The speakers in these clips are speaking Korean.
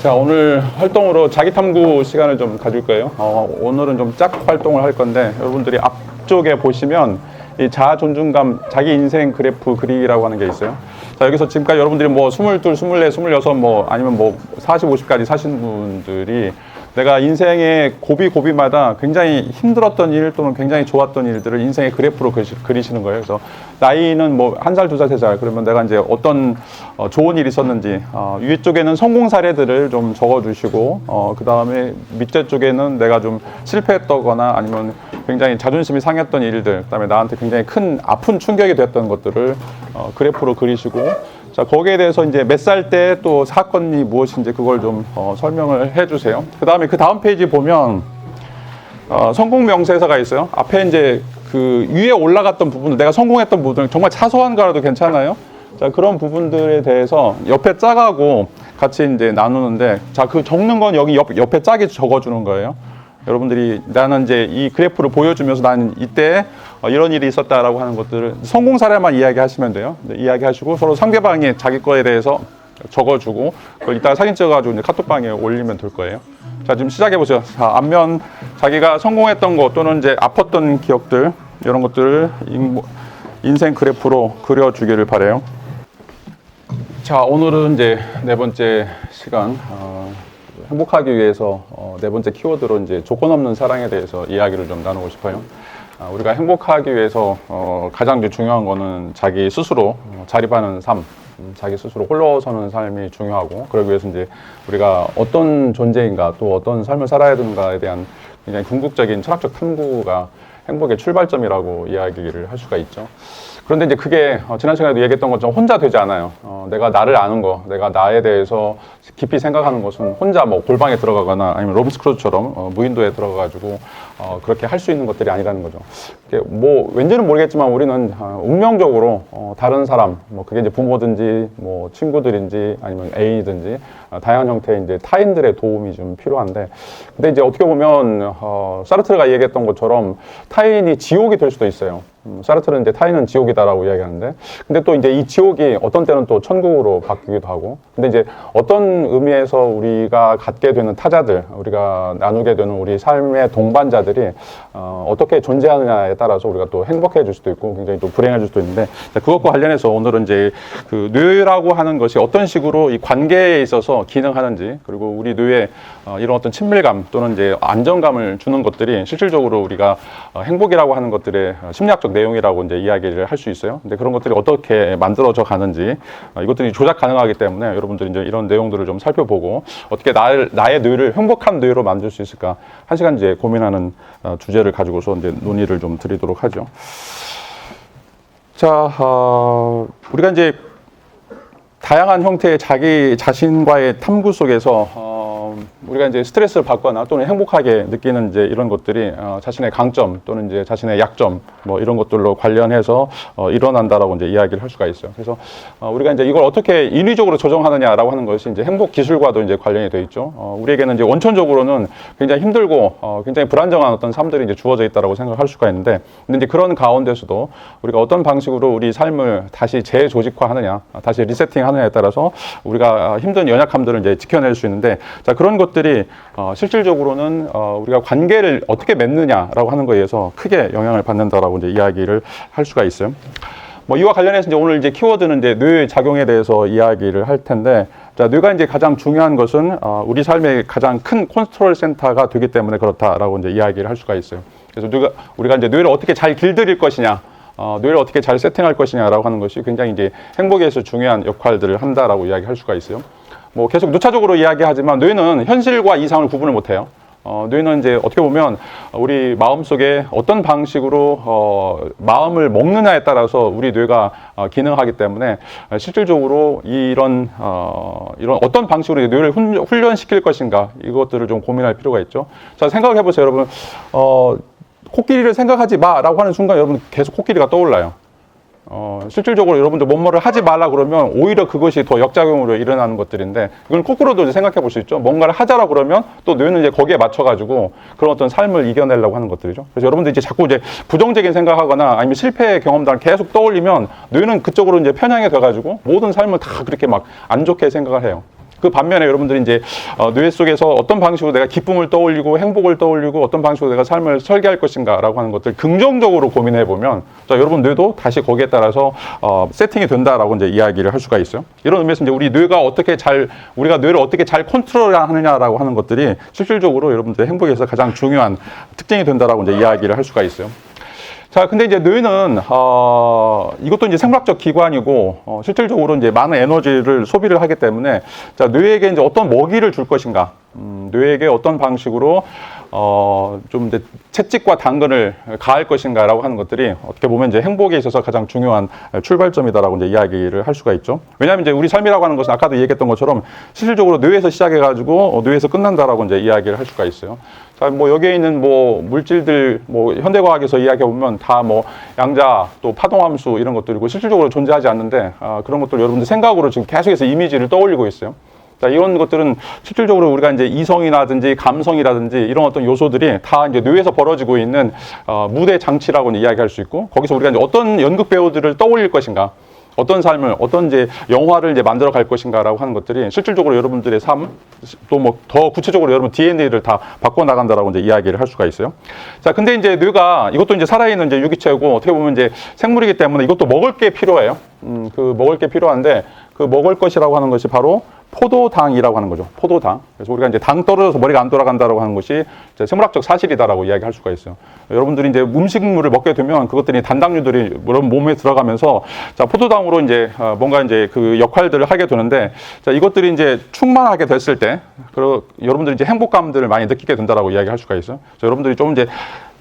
자, 오늘 활동으로 자기 탐구 시간을 좀 가질 거예요. 오늘은 좀 짝 활동을 할 건데, 여러분들이 앞쪽에 보시면 이 자아 존중감, 자기 인생 그래프 그리기라고 하는 게 있어요. 자, 여기서 지금까지 여러분들이 뭐 22, 24, 26, 뭐 아니면 뭐 40, 50까지 사신 분들이 내가 인생의 고비마다 굉장히 힘들었던 일 또는 굉장히 좋았던 일들을 인생의 그래프로 그리시는 거예요. 그래서 나이는 뭐 1살, 2살, 3살 그러면 내가 이제 어떤 좋은 일이 있었는지 위쪽에는 성공 사례들을 좀 적어주시고 그 다음에 밑에 쪽에는 내가 좀 실패했다거나 아니면 굉장히 자존심이 상했던 일들, 그 다음에 나한테 굉장히 큰 아픈 충격이 됐던 것들을 그래프로 그리시고, 자, 거기에 대해서 이제 몇 살 때 또 사건이 무엇인지 그걸 좀 설명을 해주세요. 그 다음에 그 다음 페이지 보면 성공 명세서가 있어요. 앞에 이제 그 위에 올라갔던 부분들, 내가 성공했던 부분들, 정말 사소한 거라도 괜찮아요. 자, 그런 부분들에 대해서 옆에 짝하고 같이 이제 나누는데, 자, 그 적는 건 여기 옆에 짝이 적어주는 거예요. 여러분들이 나는 이제 이 그래프를 보여주면서 나는 이때 이런 일이 있었다라고 하는 것들을 성공 사례만 이야기하시면 돼요. 네, 이야기하시고 서로 상대방이 자기 거에 대해서 적어주고 그걸 이따가 사진 찍어가지고 이제 카톡방에 올리면 될 거예요. 자, 지금 시작해 보세요. 자, 앞면 자기가 성공했던 것 또는 이제 아팠던 기억들 이런 것들을 인생 그래프로 그려주기를 바래요. 자, 오늘은 이제 네 번째 시간. 행복하기 위해서 네 번째 키워드로 이제 조건 없는 사랑에 대해서 이야기를 좀 나누고 싶어요. 우리가 행복하기 위해서 가장 중요한 거는 자기 스스로 자립하는 삶, 자기 스스로 홀로서는 삶이 중요하고, 그러기 위해서 이제 우리가 어떤 존재인가 또 어떤 삶을 살아야 되는가에 대한 굉장히 궁극적인 철학적 탐구가 행복의 출발점이라고 이야기를 할 수가 있죠. 그런데 이제 그게 지난 시간에도 얘기했던 것처럼 혼자 되지 않아요. 내가 나를 아는 거, 내가 나에 대해서 깊이 생각하는 것은 혼자 뭐 골방에 들어가거나 아니면 로빈스 크루즈처럼 무인도에 들어가가지고 그렇게 할 수 있는 것들이 아니라는 거죠. 뭐 왠지는 모르겠지만 우리는 운명적으로 다른 사람, 뭐 그게 이제 부모든지 뭐 친구들인지 아니면 애인이든지 다양한 형태의 이제 타인들의 도움이 좀 필요한데, 근데 이제 어떻게 보면 사르트르가 얘기했던 것처럼 타인이 지옥이 될 수도 있어요. 사르트르는 이제 타인은 지옥이다라고 이야기하는데, 근데 또 이제 이 지옥이 어떤 때는 또 천국으로 바뀌기도 하고, 근데 이제 어떤 의미에서 우리가 갖게 되는 타자들, 우리가 나누게 되는 우리 삶의 동반자들이 어떻게 존재하느냐에 따라서 우리가 또 행복해질 수도 있고 굉장히 또 불행해질 수도 있는데, 그것과 관련해서 오늘은 이제 그 뇌라고 하는 것이 어떤 식으로 이 관계에 있어서 기능하는지, 그리고 우리 뇌에 이런 어떤 친밀감 또는 이제 안정감을 주는 것들이 실질적으로 우리가 행복이라고 하는 것들의 심리학적 내용이라고 이제 이야기를 할 수 있어요. 근데 그런 것들이 어떻게 만들어져 가는지, 이것들이 조작 가능하기 때문에 여러분들이 이제 이런 내용들을 좀 살펴보고 어떻게 나의 뇌를 행복한 뇌로 만들 수 있을까, 한 시간 이제 고민하는 주제를 가지고서 이제 논의를 좀 드리도록 하죠. 자, 우리가 이제 다양한 형태의 자기 자신과의 탐구 속에서 우리가 이제 스트레스를 받거나 또는 행복하게 느끼는 이제 이런 것들이 자신의 강점 또는 이제 자신의 약점 뭐 이런 것들로 관련해서 일어난다라고 이제 이야기를 할 수가 있어요. 그래서 우리가 이제 이걸 어떻게 인위적으로 조정하느냐라고 하는 것이 이제 행복 기술과도 이제 관련이 되어 있죠. 우리에게는 이제 원천적으로는 굉장히 힘들고 굉장히 불안정한 어떤 삶들이 이제 주어져 있다라고 생각할 수가 있는데, 근데 이제 그런 가운데서도 우리가 어떤 방식으로 우리 삶을 다시 재조직화하느냐, 다시 리세팅하느냐에 따라서 우리가 힘든 연약함들을 이제 지켜낼 수 있는데, 자, 그런 것들이 실질적으로는 우리가 관계를 어떻게 맺느냐라고 하는 거에 의해서 크게 영향을 받는다라고 이제 이야기를 할 수가 있어요. 뭐 이와 관련해서 이제 오늘 이제 키워드는 이제 뇌 작용에 대해서 이야기를 할 텐데, 자, 뇌가 이제 가장 중요한 것은 우리 삶의 가장 큰 컨트롤 센터가 되기 때문에 그렇다라고 이제 이야기를 할 수가 있어요. 그래서 우리가 이제 뇌를 어떻게 잘 길들일 것이냐, 뇌를 어떻게 잘 세팅할 것이냐라고 하는 것이 굉장히 이제 행복에서 중요한 역할들을 한다라고 이야기할 수가 있어요. 뭐 계속 누차적으로 이야기하지만 뇌는 현실과 이상을 구분을 못해요. 뇌는 이제 어떻게 보면 우리 마음속에 어떤 방식으로 마음을 먹느냐에 따라서 우리 뇌가 기능하기 때문에 실질적으로 이런 어떤 방식으로 뇌를 훈련시킬 것인가, 이것들을 좀 고민할 필요가 있죠. 자, 생각해 보세요, 여러분. 코끼리를 생각하지 마라고 하는 순간 여러분 계속 코끼리가 떠올라요. 실질적으로 여러분들 뭐뭐를 하지 말라 그러면 오히려 그것이 더 역작용으로 일어나는 것들인데, 이건 거꾸로도 생각해 볼 수 있죠. 뭔가를 하자라 그러면 또 뇌는 이제 거기에 맞춰가지고 그런 어떤 삶을 이겨내려고 하는 것들이죠. 그래서 여러분들 이제 자꾸 이제 부정적인 생각하거나 아니면 실패의 경험담을 계속 떠올리면 뇌는 그쪽으로 이제 편향이 돼가지고 모든 삶을 다 그렇게 막 안 좋게 생각을 해요. 그 반면에 여러분들이 이제 뇌 속에서 어떤 방식으로 내가 기쁨을 떠올리고 행복을 떠올리고 어떤 방식으로 내가 삶을 설계할 것인가라고 하는 것들 긍정적으로 고민해 보면 자, 여러분 뇌도 다시 거기에 따라서 세팅이 된다라고 이제 이야기를 할 수가 있어요. 이런 의미에서 이제 우리 뇌가 우리가 뇌를 어떻게 잘 컨트롤하느냐라고 하는 것들이 실질적으로 여러분들의 행복에서 가장 중요한 특징이 된다라고 이제 이야기를 할 수가 있어요. 자, 근데 이제 뇌는, 이것도 이제 생물학적 기관이고, 실질적으로 이제 많은 에너지를 소비를 하기 때문에, 자, 뇌에게 이제 어떤 먹이를 줄 것인가, 뇌에게 어떤 방식으로, 좀 이제 채찍과 당근을 가할 것인가라고 하는 것들이 어떻게 보면 이제 행복에 있어서 가장 중요한 출발점이다라고 이제 이야기를 할 수가 있죠. 왜냐하면 이제 우리 삶이라고 하는 것은 아까도 얘기했던 것처럼 실질적으로 뇌에서 시작해가지고 뇌에서 끝난다라고 이제 이야기를 할 수가 있어요. 자, 뭐 여기에 있는 뭐 물질들, 뭐 현대과학에서 이야기해 보면 다 뭐 양자 또 파동함수 이런 것들이고 실질적으로 존재하지 않는데 그런 것들 여러분들 생각으로 지금 계속해서 이미지를 떠올리고 있어요. 자, 이런 것들은 실질적으로 우리가 이제 이성이라든지 감성이라든지 이런 어떤 요소들이 다 이제 뇌에서 벌어지고 있는 무대 장치라고 이야기할 수 있고 거기서 우리가 이제 어떤 연극 배우들을 떠올릴 것인가. 어떤 삶을, 어떤 이제 영화를 이제 만들어 갈 것인가라고 하는 것들이 실질적으로 여러분들의 삶, 또 뭐 더 구체적으로 여러분 DNA를 다 바꿔 나간다라고 이제 이야기를 할 수가 있어요. 자, 근데 이제 뇌가 이것도 이제 살아있는 이제 유기체고 어떻게 보면 이제 생물이기 때문에 이것도 먹을 게 필요해요. 그 먹을 게 필요한데 그 먹을 것이라고 하는 것이 바로 포도당이라고 하는 거죠. 포도당. 그래서 우리가 이제 당 떨어져서 머리가 안 돌아간다라고 하는 것이 이제 생물학적 사실이다라고 이야기할 수가 있어요. 여러분들이 이제 음식물을 먹게 되면 그것들이 단당류들이 여러분 몸에 들어가면서 자, 포도당으로 이제 뭔가 이제 그 역할들을 하게 되는데 자, 이것들이 이제 충만하게 됐을 때 여러분들이 이제 행복감들을 많이 느끼게 된다라고 이야기할 수가 있어요. 그래서 여러분들이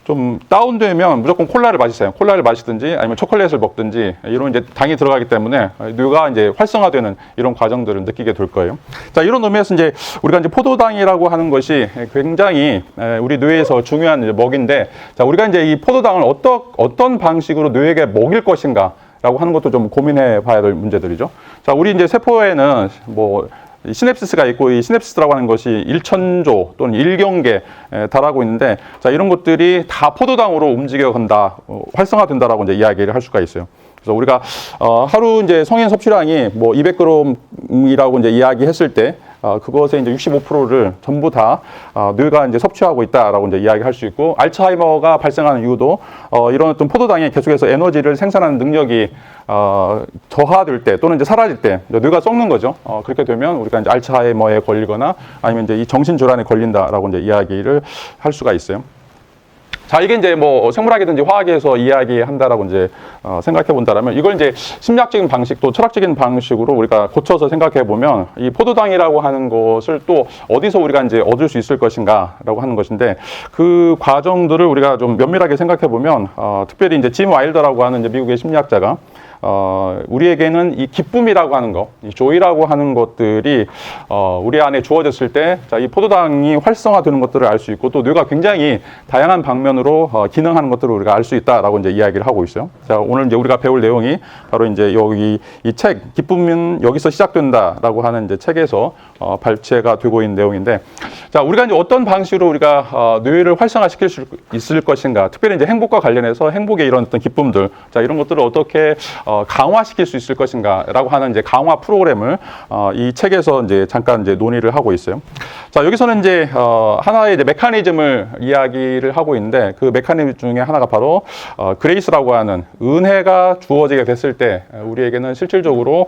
좀 다운되면 무조건 콜라를 마시세요. 콜라를 마시든지 아니면 초콜릿을 먹든지 이런 이제 당이 들어가기 때문에 뇌가 이제 활성화되는 이런 과정들을 느끼게 될 거예요. 자, 이런 의미에서 이제 우리가 이제 포도당이라고 하는 것이 굉장히 우리 뇌에서 중요한 이제 먹인데 자, 우리가 이제 이 포도당을 어떤 방식으로 뇌에게 먹일 것인가 라고 하는 것도 좀 고민해 봐야 될 문제들이죠. 자, 우리 이제 세포에는 뭐 시냅시스가 있고 이 시냅시스라고 하는 것이 1,000조 또는 1경계에 달하고 있는데 자, 이런 것들이 다 포도당으로 움직여 간다, 활성화된다라고 이제 이야기를 할 수가 있어요. 그래서 우리가 하루 이제 성인 섭취량이 뭐 200g이라고 이제 이야기했을 때 그것의 이제 65%를 전부 다 뇌가 이제 섭취하고 있다라고 이제 이야기할 수 있고 알츠하이머가 발생하는 이유도 이런 어떤 포도당이 계속해서 에너지를 생산하는 능력이 저하될 때 또는 이제 사라질 때 뇌가 썩는 거죠. 그렇게 되면 우리가 이제 알츠하이머에 걸리거나 아니면 이제 이 정신질환에 걸린다라고 이제 이야기를 할 수가 있어요. 자, 이게 이제 뭐 생물학이든지 화학에서 이야기한다라고 이제 생각해 본다라면 이걸 이제 심리학적인 방식 또 철학적인 방식으로 우리가 고쳐서 생각해 보면 이 포도당이라고 하는 것을 또 어디서 우리가 이제 얻을 수 있을 것인가라고 하는 것인데 그 과정들을 우리가 좀 면밀하게 생각해 보면 특별히 이제 짐 와일더라고 하는 이제 미국의 심리학자가 우리에게는 이 기쁨이라고 하는 것, 이 조이라고 하는 것들이 우리 안에 주어졌을 때, 자, 이 포도당이 활성화되는 것들을 알 수 있고, 또 뇌가 굉장히 다양한 방면으로 기능하는 것들을 우리가 알 수 있다라고 이제 이야기를 하고 있어요. 자, 오늘 이제 우리가 배울 내용이 바로 이제 여기 이 책, 기쁨은 여기서 시작된다라고 하는 이제 책에서 발췌가 되고 있는 내용인데, 자, 우리가 이제 어떤 방식으로 우리가 뇌를 활성화시킬 수 있을 것인가, 특별히 이제 행복과 관련해서 행복의 이런 어떤 기쁨들, 자, 이런 것들을 어떻게 강화시킬 수 있을 것인가라고 하는 이제 강화 프로그램을 이 책에서 이제 잠깐 이제 논의를 하고 있어요. 자, 여기서는 이제 하나의 이제 메커니즘을 이야기를 하고 있는데 그 메커니즘 중에 하나가 바로 그레이스라고 하는 은혜가 주어지게 됐을 때 우리에게는 실질적으로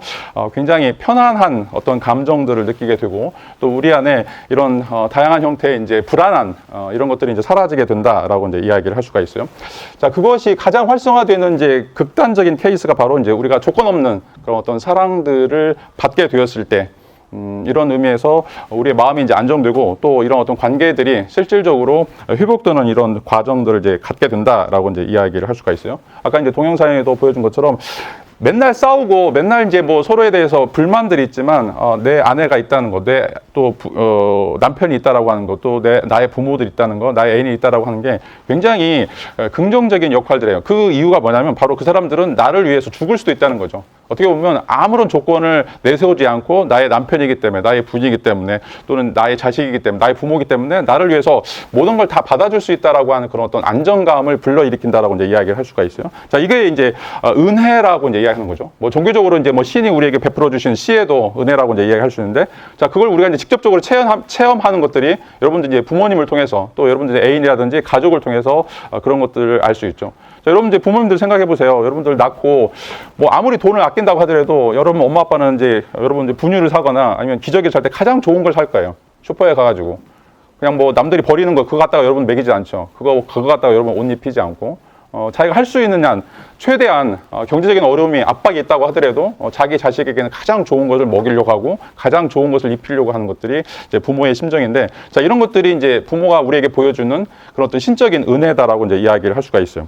굉장히 편안한 어떤 감정들을 느끼게 되고 또 우리 안에 이런 다양한 형태의 이제 불안한 이런 것들이 이제 사라지게 된다라고 이제 이야기를 할 수가 있어요. 자, 그것이 가장 활성화되는 이제 극단적인 케이스가 바로 이제 우리가 조건 없는 그런 어떤 사랑들을 받게 되었을 때 이런 의미에서 우리의 마음이 이제 안정되고 또 이런 어떤 관계들이 실질적으로 회복되는 이런 과정들을 이제 갖게 된다라고 이제 이야기를 할 수가 있어요. 아까 이제 동영상에도 보여준 것처럼 맨날 싸우고 맨날 이제 뭐 서로에 대해서 불만들이 있지만 내 아내가 있다는 거, 내 또 남편이 있다라고 하는 것, 또 나의 부모들이 있다는 거, 나의 애인이 있다라고 하는 게 굉장히 긍정적인 역할들이에요. 그 이유가 뭐냐면 바로 그 사람들은 나를 위해서 죽을 수도 있다는 거죠. 어떻게 보면 아무런 조건을 내세우지 않고 나의 남편이기 때문에, 나의 부인이기 때문에, 또는 나의 자식이기 때문에, 나의 부모이기 때문에 나를 위해서 모든 걸 다 받아줄 수 있다라고 하는 그런 어떤 안정감을 불러일으킨다라고 이제 이야기를 할 수가 있어요. 자, 이게 이제 은혜라고 이제 이야기하는 거죠. 뭐 종교적으로 이제 뭐 신이 우리에게 베풀어 주신 시에도 은혜라고 이제 이야기할 수 있는데, 자, 그걸 우리가 이제 직접적으로 체험하는 것들이 여러분들 이제 부모님을 통해서 또 여러분들 애인이라든지 가족을 통해서 그런 것들을 알 수 있죠. 자, 여러분 이제 부모님들 생각해 보세요. 여러분들 낳고 뭐 아무리 돈을 아낀다고 하더라도 여러분 엄마 아빠는 이제 여러분 이제 분유를 사거나 아니면 기저귀를 살 때 가장 좋은 걸 살 거예요. 슈퍼에 가가지고 그냥 뭐 남들이 버리는 거 그거 갖다가 여러분 먹이지 않죠. 그거 갖다가 여러분 옷 입히지 않고 자기가 할 수 있는 한 최대한 경제적인 어려움이 압박이 있다고 하더라도 자기 자식에게는 가장 좋은 것을 먹이려고 하고 가장 좋은 것을 입히려고 하는 것들이 이제 부모의 심정인데, 자, 이런 것들이 이제 부모가 우리에게 보여주는 그런 어떤 신적인 은혜다라고 이제 이야기를 할 수가 있어요.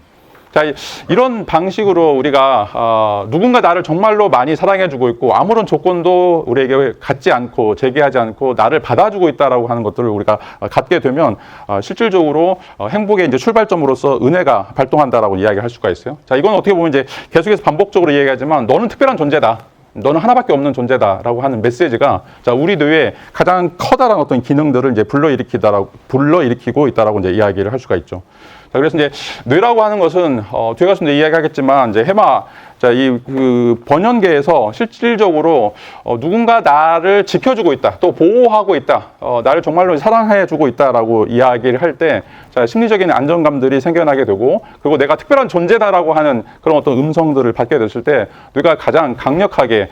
자, 이런 방식으로 우리가 누군가 나를 정말로 많이 사랑해주고 있고 아무런 조건도 우리에게 갖지 않고 제기하지 않고 나를 받아주고 있다라고 하는 것들을 우리가 갖게 되면 실질적으로 행복의 이제 출발점으로서 은혜가 발동한다라고 이야기할 수가 있어요. 자, 이건 어떻게 보면 이제 계속해서 반복적으로 이야기하지만 너는 특별한 존재다. 너는 하나밖에 없는 존재다라고 하는 메시지가, 자, 우리 뇌에 가장 커다란 어떤 기능들을 이제 불러일으키고 있다라고 이제 이야기를 할 수가 있죠. 자, 그래서 이제 뇌라고 하는 것은 뒤에 가서 이제 이야기하겠지만 이제 해마, 자, 그 번연계에서 실질적으로 누군가 나를 지켜주고 있다, 또 보호하고 있다, 나를 정말로 사랑해주고 있다라고 이야기를 할 때, 자, 심리적인 안정감들이 생겨나게 되고, 그리고 내가 특별한 존재다라고 하는 그런 어떤 음성들을 받게 됐을 때, 뇌가 가장 강력하게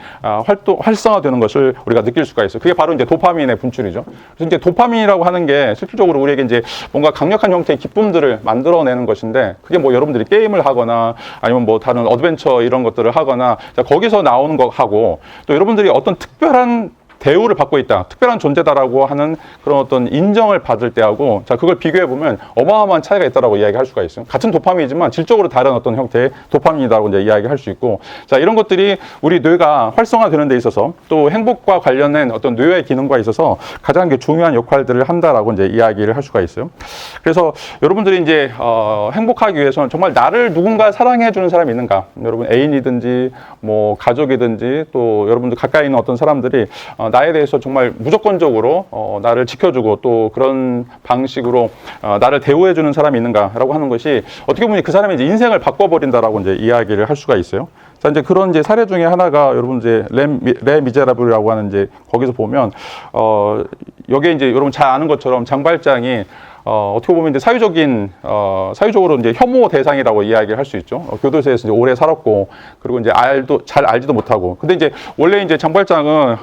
활성화되는 것을 우리가 느낄 수가 있어요. 그게 바로 이제 도파민의 분출이죠. 그래서 이제 도파민이라고 하는 게 실질적으로 우리에게 이제 뭔가 강력한 형태의 기쁨들을 만들어내는 것인데, 그게 뭐 여러분들이 게임을 하거나 아니면 뭐 다른 어드벤처 이런 것들을 하거나, 자, 거기서 나오는 것하고 또 여러분들이 어떤 특별한 대우를 받고 있다, 특별한 존재다라고 하는 그런 어떤 인정을 받을 때하고, 자, 그걸 비교해 보면 어마어마한 차이가 있다라고 이야기할 수가 있어요. 같은 도파민이지만 질적으로 다른 어떤 형태의 도파민이라고 이제 이야기할 수 있고, 자, 이런 것들이 우리 뇌가 활성화되는 데 있어서 또 행복과 관련된 어떤 뇌의 기능과 있어서 가장 중요한 역할들을 한다라고 이제 이야기를 할 수가 있어요. 그래서 여러분들이 이제 행복하기 위해서는 정말 나를 누군가 사랑해 주는 사람이 있는가, 여러분 애인이든지 뭐 가족이든지 또 여러분들 가까이 있는 어떤 사람들이 나에 대해서 정말 무조건적으로 나를 지켜주고 또 그런 방식으로 나를 대우해주는 사람이 있는가라고 하는 것이 어떻게 보면 그 사람의 이제 인생을 바꿔버린다라고 이제 이야기를 할 수가 있어요. 자, 이제 그런 이제 사례 중에 하나가 여러분 이제 레 미제라블이라고 하는 이제 거기서 보면 여기에 이제 여러분 잘 아는 것처럼 장발장이 어떻게 보면 이제 사회적으로 이제 혐오 대상이라고 이야기를 할 수 있죠. 교도소에서 이제 오래 살았고, 그리고 이제 잘 알지도 못하고. 근데 이제 원래 이제 장발장은,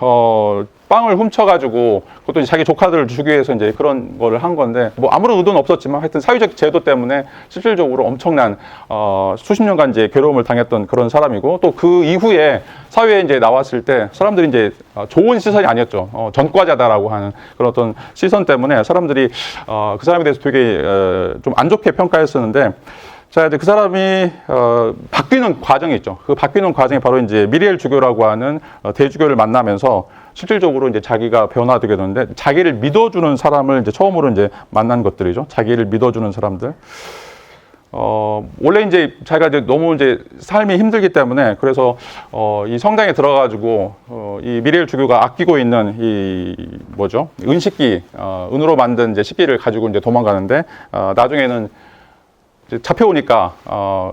빵을 훔쳐가지고, 그것도 이제 자기 조카들을 주기 위해서 이제 그런 거를 한 건데, 뭐 아무런 의도는 없었지만 하여튼 사회적 제도 때문에 실질적으로 엄청난, 수십 년간 이제 괴로움을 당했던 그런 사람이고, 또 그 이후에 사회에 이제 나왔을 때 사람들이 이제 좋은 시선이 아니었죠. 전과자다라고 하는 그런 어떤 시선 때문에 사람들이, 그 사람에 대해서 되게, 좀 안 좋게 평가했었는데, 자, 이제 그 사람이, 바뀌는 과정이 있죠. 그 바뀌는 과정이 바로 이제 미리엘 주교라고 하는 대주교를 만나면서 실질적으로 이제 자기가 변화되게 되는데, 자기를 믿어주는 사람을 이제 처음으로 이제 만난 것들이죠. 자기를 믿어주는 사람들. 원래 이제 자기가 이제 너무 이제 삶이 힘들기 때문에 그래서, 이 성당에 들어가가지고, 이 미리엘 주교가 아끼고 있는 이, 뭐죠? 은식기, 은으로 만든 이제 식기를 가지고 이제 도망가는데, 나중에는 잡혀오니까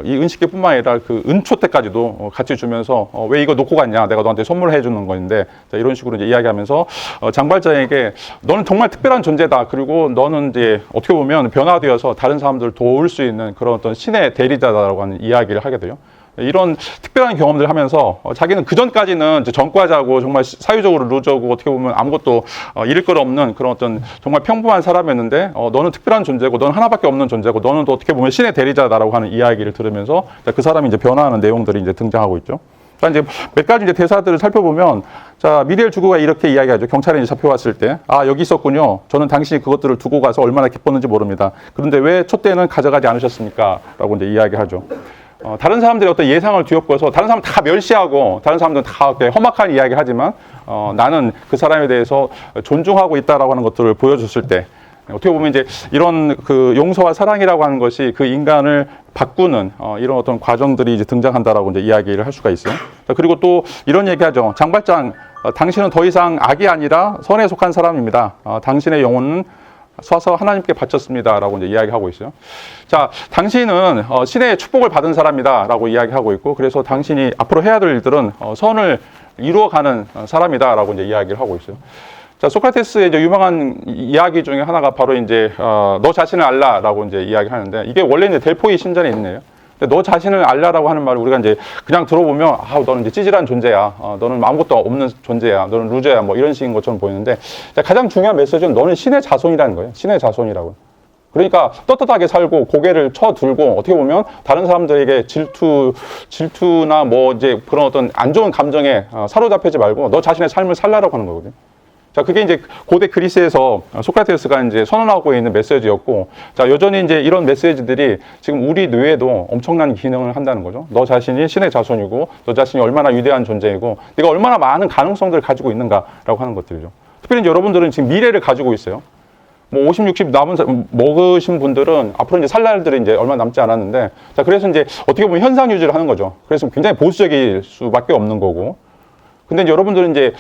이 은식기뿐만 아니라 그 은초대까지도 같이 주면서 왜 이거 놓고 갔냐, 내가 너한테 선물해 주는 건데, 자, 이런 식으로 이제 이야기하면서 장발장에게 너는 정말 특별한 존재다, 그리고 너는 이제 어떻게 보면 변화되어서 다른 사람들을 도울 수 있는 그런 어떤 신의 대리자다라고 하는 이야기를 하게 돼요. 이런 특별한 경험들을 하면서 자기는 그전까지는 전과자고 정말 사회적으로 루저고 어떻게 보면 아무것도 잃을 것 없는 그런 어떤 정말 평범한 사람이었는데, 너는 특별한 존재고 너는 하나밖에 없는 존재고 너는 또 어떻게 보면 신의 대리자다라고 하는 이야기를 들으면서 그 사람이 이제 변화하는 내용들이 이제 등장하고 있죠. 자, 이제 몇 가지 이제 대사들을 살펴보면, 자, 미리엘 주교가 이렇게 이야기하죠. 경찰에 이제 잡혀왔을 때, 여기 있었군요. 저는 당신이 그것들을 두고 가서 얼마나 기뻤는지 모릅니다. 그런데 왜 촛대는 가져가지 않으셨습니까? 라고 이제 이야기하죠. 다른 사람들의 어떤 예상을 뒤엎어서 다른 사람 다 멸시하고 다른 사람들은 다 험악한 이야기 하지만 나는 그 사람에 대해서 존중하고 있다라고 하는 것들을 보여줬을 때, 어떻게 보면 이제 이런 그 용서와 사랑이라고 하는 것이 그 인간을 바꾸는 이런 어떤 과정들이 이제 등장한다라고 이제 이야기를 할 수가 있어요. 자, 그리고 또 이런 얘기하죠. 장발장, 당신은 더 이상 악이 아니라 선에 속한 사람입니다. 당신의 영혼은 쏴서 하나님께 바쳤습니다라고 이제 이야기하고 있어요. 자, 당신은 신의 축복을 받은 사람이다라고 이야기하고 있고, 그래서 당신이 앞으로 해야 될 일들은 선을 이루어가는 사람이다라고 이제 이야기를 하고 있어요. 자, 소크라테스의 이제 유명한 이야기 중에 하나가 바로 이제 너 자신을 알라라고 이제 이야기하는데, 이게 원래 이제 델포이 신전에 있는 예요. 너 자신을 알라라고 하는 말을 우리가 이제 그냥 들어보면 너는 이제 찌질한 존재야, 너는 아무것도 없는 존재야, 너는 루저야, 뭐 이런 식인 것처럼 보이는데, 가장 중요한 메시지는 너는 신의 자손이라는 거예요. 신의 자손이라고. 그러니까 떳떳하게 살고 고개를 쳐들고, 어떻게 보면 다른 사람들에게 질투나 뭐 이제 그런 어떤 안 좋은 감정에 사로잡히지 말고 너 자신의 삶을 살라라고 하는 거거든요. 자, 그게 이제 고대 그리스에서 소크라테스가 이제 선언하고 있는 메시지였고, 자, 여전히 이제 이런 메시지들이 지금 우리 뇌에도 엄청난 기능을 한다는 거죠. 너 자신이 신의 자손이고, 너 자신이 얼마나 위대한 존재이고, 네가 얼마나 많은 가능성들을 가지고 있는가라고 하는 것들이죠. 특별히 이제 여러분들은 지금 미래를 가지고 있어요. 뭐 50, 60 먹으신 분들은 앞으로 이제 살 날들이 이제 얼마 남지 않았는데, 자, 그래서 이제 어떻게 보면 현상 유지를 하는 거죠. 그래서 굉장히 보수적일 수밖에 없는 거고. 근데 이제 여러분들은 이제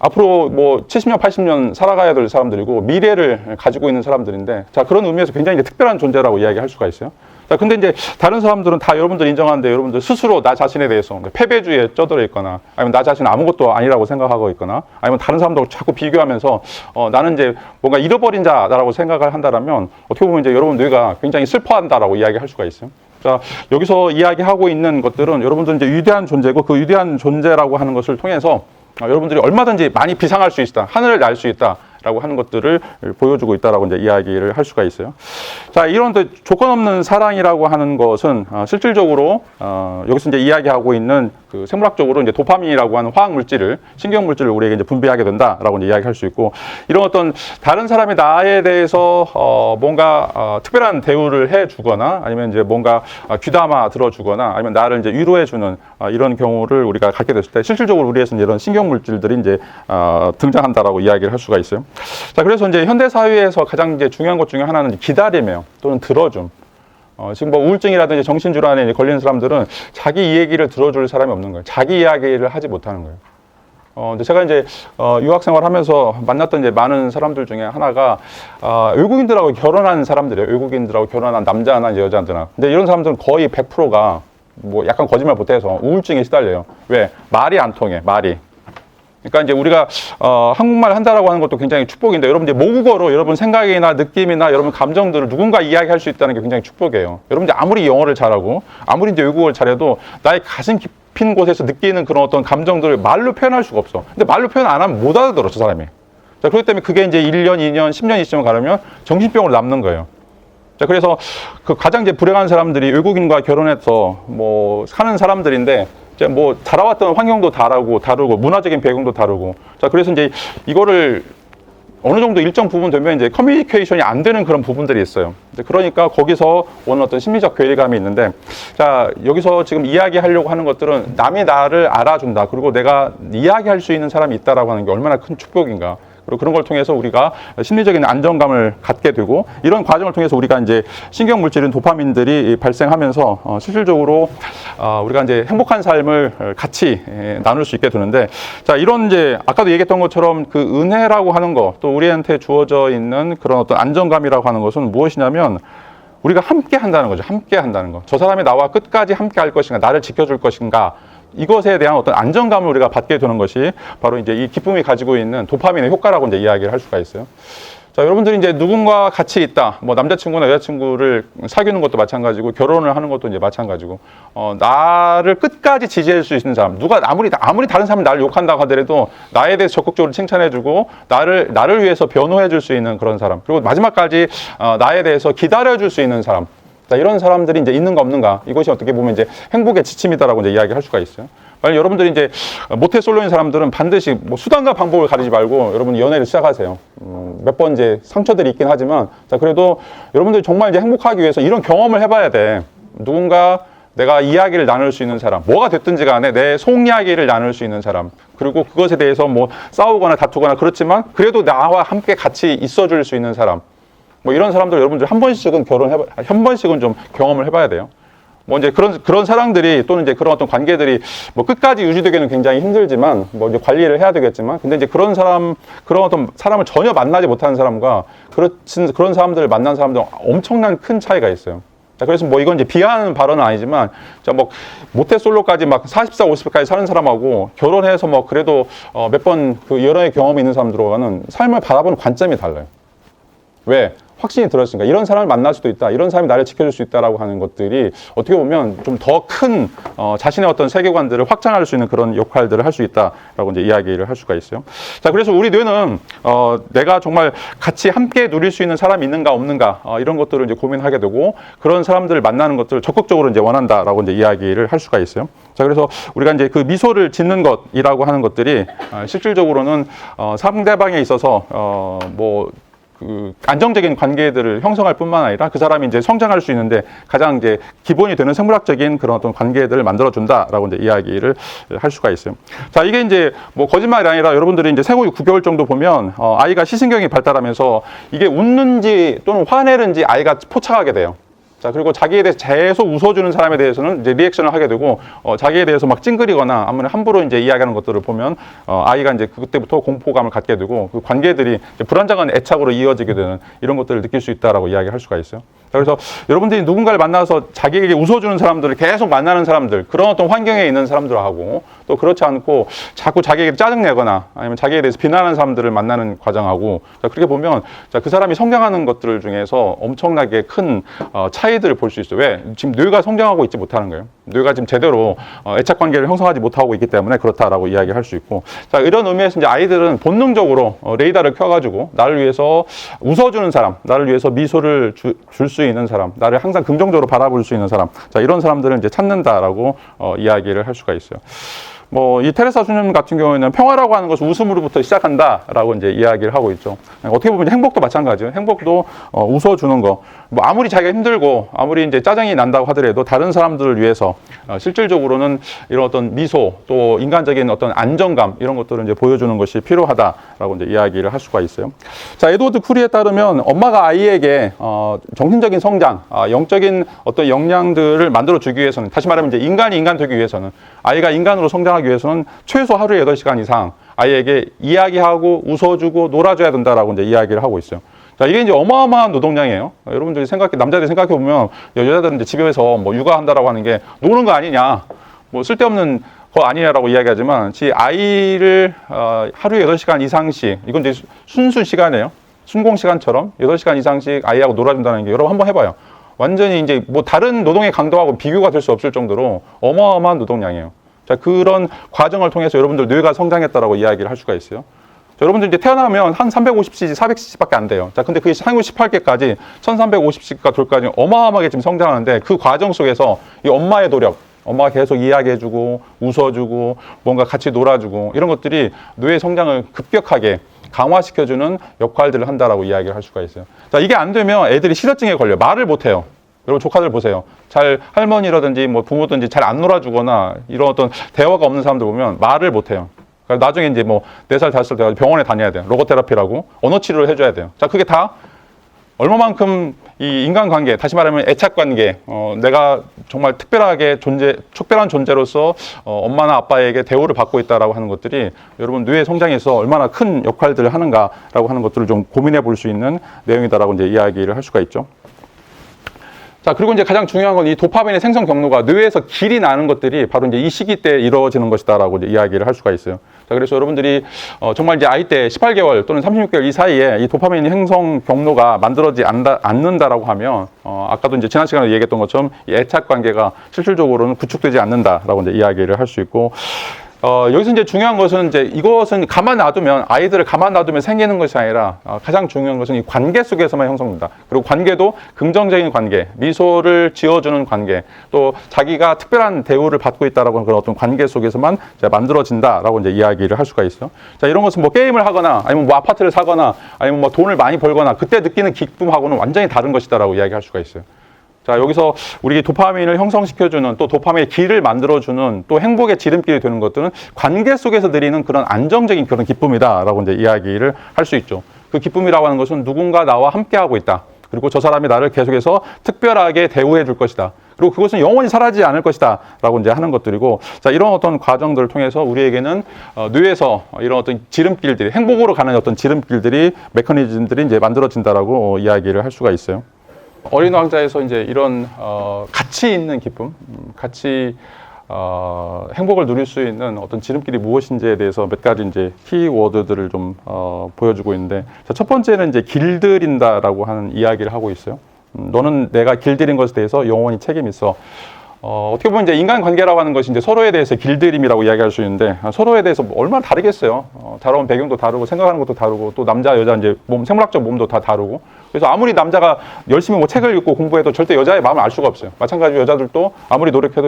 앞으로 뭐 70년, 80년 살아가야 될 사람들이고 미래를 가지고 있는 사람들인데, 자, 그런 의미에서 굉장히 이제 특별한 존재라고 이야기할 수가 있어요. 자, 근데 이제 다른 사람들은 다 여러분들 인정하는데, 여러분들 스스로 나 자신에 대해서 패배주의에 쩌들어 있거나, 아니면 나 자신 아무것도 아니라고 생각하고 있거나, 아니면 다른 사람들하고 자꾸 비교하면서 나는 이제 뭔가 잃어버린 자라고 생각을 한다라면, 어떻게 보면 이제 여러분 뇌가 굉장히 슬퍼한다라고 이야기할 수가 있어요. 자, 여기서 이야기하고 있는 것들은 여러분들 이제 위대한 존재고, 그 위대한 존재라고 하는 것을 통해서 여러분들이 얼마든지 많이 비상할 수 있다, 하늘을 날 수 있다라고 하는 것들을 보여주고 있다라고 이제 이야기를 할 수가 있어요. 자, 이런 조건 없는 사랑이라고 하는 것은 실질적으로 여기서 이제 이야기하고 있는 그 생물학적으로 이제 도파민이라고 하는 화학 물질을, 신경 물질을 우리에게 이제 분비하게 된다라고 이제 이야기할 수 있고, 이런 어떤 다른 사람이 나에 대해서 뭔가 특별한 대우를 해주거나, 아니면 이제 뭔가 귀담아 들어주거나, 아니면 나를 이제 위로해주는 이런 경우를 우리가 갖게 됐을 때, 실질적으로 우리에서 이런 신경 물질들이 이제 등장한다라고 이야기를 할 수가 있어요. 자, 그래서 이제 현대 사회에서 가장 이제 중요한 것 중에 하나는 기다림이에요. 또는 들어줌. 지금 뭐 우울증이라든지 정신질환에 걸리는 사람들은 자기 이 얘기를 들어줄 사람이 없는 거예요. 자기 이야기를 하지 못하는 거예요. 근데 제가 이제 유학 생활하면서 만났던 이제 많은 사람들 중에 하나가 외국인들하고 결혼한 사람들이에요. 외국인들하고 결혼한 남자나 여자나. 근데 이런 사람들은 거의 100%가 뭐 약간 거짓말 못해서 우울증에 시달려요. 왜? 말이 안 통해. 말이. 그러니까 이제 우리가 한국말 한다라고 하는 것도 굉장히 축복인데, 여러분 이제 모국어로 여러분 생각이나 느낌이나 여러분 감정들을 누군가 이야기할 수 있다는 게 굉장히 축복이에요. 여러분 이제 아무리 영어를 잘하고 아무리 이제 외국어를 잘해도 나의 가슴 깊은 곳에서 느끼는 그런 어떤 감정들을 말로 표현할 수가 없어. 근데 말로 표현 안 하면 못 알아들어, 저 사람이. 자, 그렇기 때문에 그게 이제 1년, 2년, 10년 이쯤 가려면 정신병으로 남는 거예요. 자, 그래서 그 가장 이제 불행한 사람들이 외국인과 결혼해서 뭐 사는 사람들인데, 이제 뭐 자라왔던 환경도 다르고 문화적인 배경도 다르고, 자, 그래서 이제 이거를 어느 정도 일정 부분 되면 이제 커뮤니케이션이 안 되는 그런 부분들이 있어요. 그러니까 거기서 오는 어떤 심리적 괴리감이 있는데, 자, 여기서 지금 이야기하려고 하는 것들은 남이 나를 알아준다, 그리고 내가 이야기할 수 있는 사람이 있다라고 하는 게 얼마나 큰 축복인가. 그리고 그런 걸 통해서 우리가 심리적인 안정감을 갖게 되고, 이런 과정을 통해서 우리가 이제 신경 물질인 도파민들이 발생하면서 실질적으로 우리가 이제 행복한 삶을 같이 나눌 수 있게 되는데, 자, 이런 이제 아까도 얘기했던 것처럼 그 은혜라고 하는 거, 또 우리한테 주어져 있는 그런 어떤 안정감이라고 하는 것은 무엇이냐면, 우리가 함께 한다는 거죠. 함께 한다는 거. 저 사람이 나와 끝까지 함께 할 것인가, 나를 지켜줄 것인가, 이것에 대한 어떤 안정감을 우리가 받게 되는 것이 바로 이제 이 기쁨이 가지고 있는 도파민의 효과라고 이제 이야기를 할 수가 있어요. 자, 여러분들이 이제 누군가 같이 있다, 뭐 남자친구나 여자친구를 사귀는 것도 마찬가지고, 결혼을 하는 것도 이제 마찬가지고, 나를 끝까지 지지할 수 있는 사람, 누가 아무리 다른 사람이 나를 욕한다고 하더라도 나에 대해서 적극적으로 칭찬해주고 나를 위해서 변호해줄 수 있는 그런 사람, 그리고 마지막까지 나에 대해서 기다려줄 수 있는 사람. 자, 이런 사람들이 이제 있는가 없는가, 이것이 어떻게 보면 이제 행복의 지침이다라고 이제 이야기할 수가 있어요. 만약 여러분들이 이제 모태솔로인 사람들은 반드시 뭐 수단과 방법을 가리지 말고 여러분 연애를 시작하세요. 몇 번 이제 상처들이 있긴 하지만, 자, 그래도 여러분들이 정말 이제 행복하기 위해서 이런 경험을 해봐야 돼. 누군가 내가 이야기를 나눌 수 있는 사람, 뭐가 됐든지 간에 내 속 이야기를 나눌 수 있는 사람, 그리고 그것에 대해서 뭐 싸우거나 다투거나 그렇지만 그래도 나와 함께 같이 있어줄 수 있는 사람. 뭐 이런 사람들 여러분들 한 번씩은 한 번씩은 좀 경험을 해봐야 돼요. 뭐 이제 그런 사람들이 또는 이제 그런 어떤 관계들이 뭐 끝까지 유지되기는 굉장히 힘들지만 뭐 이제 관리를 해야 되겠지만 근데 이제 그런 어떤 사람을 전혀 만나지 못하는 사람과 그런 사람들을 만난 사람들은 엄청난 큰 차이가 있어요. 자, 그래서 뭐 이건 이제 비하하는 발언은 아니지만 자, 뭐 모태솔로까지 막 40살, 50살까지 사는 사람하고 결혼해서 뭐 그래도 몇 번 그 여러 해 경험이 있는 사람들과는 삶을 바라보는 관점이 달라요. 왜? 확신이 들었으니까 이런 사람을 만날 수도 있다. 이런 사람이 나를 지켜줄 수 있다라고 하는 것들이 어떻게 보면 좀 더 큰 자신의 어떤 세계관들을 확장할 수 있는 그런 역할들을 할 수 있다라고 이제 이야기를 할 수가 있어요. 자, 그래서 우리 뇌는 내가 정말 같이 함께 누릴 수 있는 사람이 있는가 없는가 이런 것들을 이제 고민하게 되고 그런 사람들을 만나는 것들을 적극적으로 이제 원한다라고 이제 이야기를 할 수가 있어요. 자, 그래서 우리가 이제 그 미소를 짓는 것이라고 하는 것들이 실질적으로는 상대방에 있어서 그 안정적인 관계들을 형성할 뿐만 아니라 그 사람이 이제 성장할 수 있는데 가장 이제 기본이 되는 생물학적인 그런 어떤 관계들을 만들어준다라고 이제 이야기를 할 수가 있어요. 자, 이게 이제 뭐 거짓말이 아니라 여러분들이 이제 생후 9개월 정도 보면 아이가 시신경이 발달하면서 이게 웃는지 또는 화내는지 아이가 포착하게 돼요. 자, 그리고 자기에 대해서 계속 웃어주는 사람에 대해서는 이제 리액션을 하게 되고, 자기에 대해서 막 찡그리거나 아무튼 함부로 이제 이야기하는 것들을 보면, 아이가 이제 그때부터 공포감을 갖게 되고, 그 관계들이 불안정한 애착으로 이어지게 되는 이런 것들을 느낄 수 있다라고 이야기할 수가 있어요. 자, 그래서 여러분들이 누군가를 만나서 자기에게 웃어주는 사람들을 계속 만나는 사람들, 그런 어떤 환경에 있는 사람들하고, 또 그렇지 않고 자꾸 자기에게 짜증내거나 아니면 자기에 대해서 비난하는 사람들을 만나는 과정하고, 자, 그렇게 보면, 자, 그 사람이 성장하는 것들 중에서 엄청나게 큰 차이들을 볼 수 있어요. 왜? 지금 뇌가 성장하고 있지 못하는 거예요. 뇌가 지금 제대로 애착 관계를 형성하지 못하고 있기 때문에 그렇다라고 이야기할 수 있고, 자, 이런 의미에서 이제 아이들은 본능적으로 레이더를 켜가지고 나를 위해서 웃어주는 사람, 나를 위해서 미소를 줄 수 있는 사람, 나를 항상 긍정적으로 바라볼 수 있는 사람, 자, 이런 사람들을 이제 찾는다라고 이야기를 할 수가 있어요. 뭐, 이 테레사 수녀님 같은 경우에는 평화라고 하는 것은 웃음으로부터 시작한다라고 이제 이야기를 하고 있죠. 어떻게 보면 행복도 마찬가지예요. 행복도 웃어주는 거. 뭐, 아무리 자기가 힘들고, 아무리 이제 짜증이 난다고 하더라도 다른 사람들을 위해서 실질적으로는 이런 어떤 미소, 또 인간적인 어떤 안정감, 이런 것들을 이제 보여주는 것이 필요하다라고 이제 이야기를 할 수가 있어요. 자, 에드워드 쿠리에 따르면 엄마가 아이에게 정신적인 성장, 영적인 어떤 역량들을 만들어주기 위해서는, 다시 말하면 이제 인간이 인간 되기 위해서는, 아이가 인간으로 성장하기 위해서는 최소 하루에 8시간 이상 아이에게 이야기하고 웃어주고 놀아줘야 된다라고 이제 이야기를 하고 있어요. 자, 이게 이제 어마어마한 노동량이에요. 여러분들이 남자들이 생각해 보면 여자들은 이제 집에서 뭐 육아한다라고 하는 게 노는 거 아니냐, 뭐 쓸데없는 거 아니냐라고 이야기하지만, 아이를 하루에 8시간 이상씩, 이건 이제 순수 시간이에요. 순공 시간처럼 8시간 이상씩 아이하고 놀아준다는 게 여러분 한번 해봐요. 완전히 이제 뭐 다른 노동의 강도하고 비교가 될 수 없을 정도로 어마어마한 노동량이에요. 자, 그런 과정을 통해서 여러분들 뇌가 성장했다라고 이야기를 할 수가 있어요. 자, 여러분들 이제 태어나면 한 350cc, 400cc밖에 안 돼요. 자, 근데 그게 상위 18개까지 1350cc가 돌까지 어마어마하게 지금 성장하는데, 그 과정 속에서 이 엄마의 노력, 엄마가 계속 이야기해주고 웃어주고 뭔가 같이 놀아주고 이런 것들이 뇌의 성장을 급격하게 강화시켜주는 역할들을 한다라고 이야기를 할 수가 있어요. 자, 이게 안 되면 애들이 실어증에 걸려요. 말을 못해요. 여러분 조카들 보세요. 잘 할머니라든지 뭐 부모든지 잘 안 놀아주거나 이런 어떤 대화가 없는 사람들 보면 말을 못해요. 그러니까 나중에 이제 뭐 4살, 5살 돼가지고 병원에 다녀야 돼요. 로고 테라피라고 언어 치료를 해줘야 돼요. 자, 그게 다 얼마만큼 이 인간관계, 다시 말하면 애착관계, 내가 정말 특별한 존재로서 엄마나 아빠에게 대우를 받고 있다라고 하는 것들이 여러분 뇌의 성장에서 얼마나 큰 역할들을 하는가라고 하는 것들을 좀 고민해 볼 수 있는 내용이다라고 이제 이야기를 할 수가 있죠. 자, 그리고 이제 가장 중요한 건 이 도파민의 생성 경로가 뇌에서 길이 나는 것들이 바로 이제 이 시기 때 이루어지는 것이다라고 이제 이야기를 할 수가 있어요. 자, 그래서 여러분들이 정말 이제 아이 때 18개월 또는 36개월 이 사이에 이 도파민 행성 경로가 만들어지지 않는다라고 하면 아까도 이제 지난 시간에 얘기했던 것처럼 이 애착 관계가 실질적으로는 구축되지 않는다라고 이제 이야기를 할 수 있고, 여기서 이제 중요한 것은 이제 이것은 아이들을 가만 놔두면 생기는 것이 아니라 가장 중요한 것은 이 관계 속에서만 형성된다. 그리고 관계도 긍정적인 관계, 미소를 지어주는 관계, 또 자기가 특별한 대우를 받고 있다라고 하는 그런 어떤 관계 속에서만 이제 만들어진다라고 이제 이야기를 할 수가 있어요. 자, 이런 것은 뭐 게임을 하거나 아니면 뭐 아파트를 사거나 아니면 뭐 돈을 많이 벌거나 그때 느끼는 기쁨하고는 완전히 다른 것이다라고 이야기할 수가 있어요. 자, 여기서 우리 도파민을 형성시켜주는, 또 도파민의 길을 만들어주는, 또 행복의 지름길이 되는 것들은 관계 속에서 드리는 그런 안정적인 그런 기쁨이다라고 이제 이야기를 할 수 있죠. 그 기쁨이라고 하는 것은 누군가 나와 함께하고 있다. 그리고 저 사람이 나를 계속해서 특별하게 대우해 줄 것이다. 그리고 그것은 영원히 사라지지 않을 것이다. 라고 이제 하는 것들이고, 자, 이런 어떤 과정들을 통해서 우리에게는 뇌에서 이런 어떤 지름길들이, 행복으로 가는 어떤 지름길들이, 메커니즘들이 이제 만들어진다라고 이야기를 할 수가 있어요. 어린 왕자에서 이제 이런 가치 있는 기쁨, 가치 행복을 누릴 수 있는 어떤 지름길이 무엇인지에 대해서 몇 가지 이제 키워드들을 좀 보여주고 있는데, 자, 첫 번째는 이제 길들인다라고 하는 이야기를 하고 있어요. 너는 내가 길들인 것에 대해서 영원히 책임이 있어. 어떻게 보면 이제 인간관계라고 하는 것이 이제 서로에 대해서 길들임이라고 이야기할 수 있는데, 서로에 대해서 얼마나 다르겠어요. 자라온 배경도 다르고 생각하는 것도 다르고, 또 남자 여자 이제 생물학적 몸도 다 다르고. 그래서 아무리 남자가 열심히 뭐 책을 읽고 공부해도 절대 여자의 마음을 알 수가 없어요. 마찬가지로 여자들도 아무리 노력해도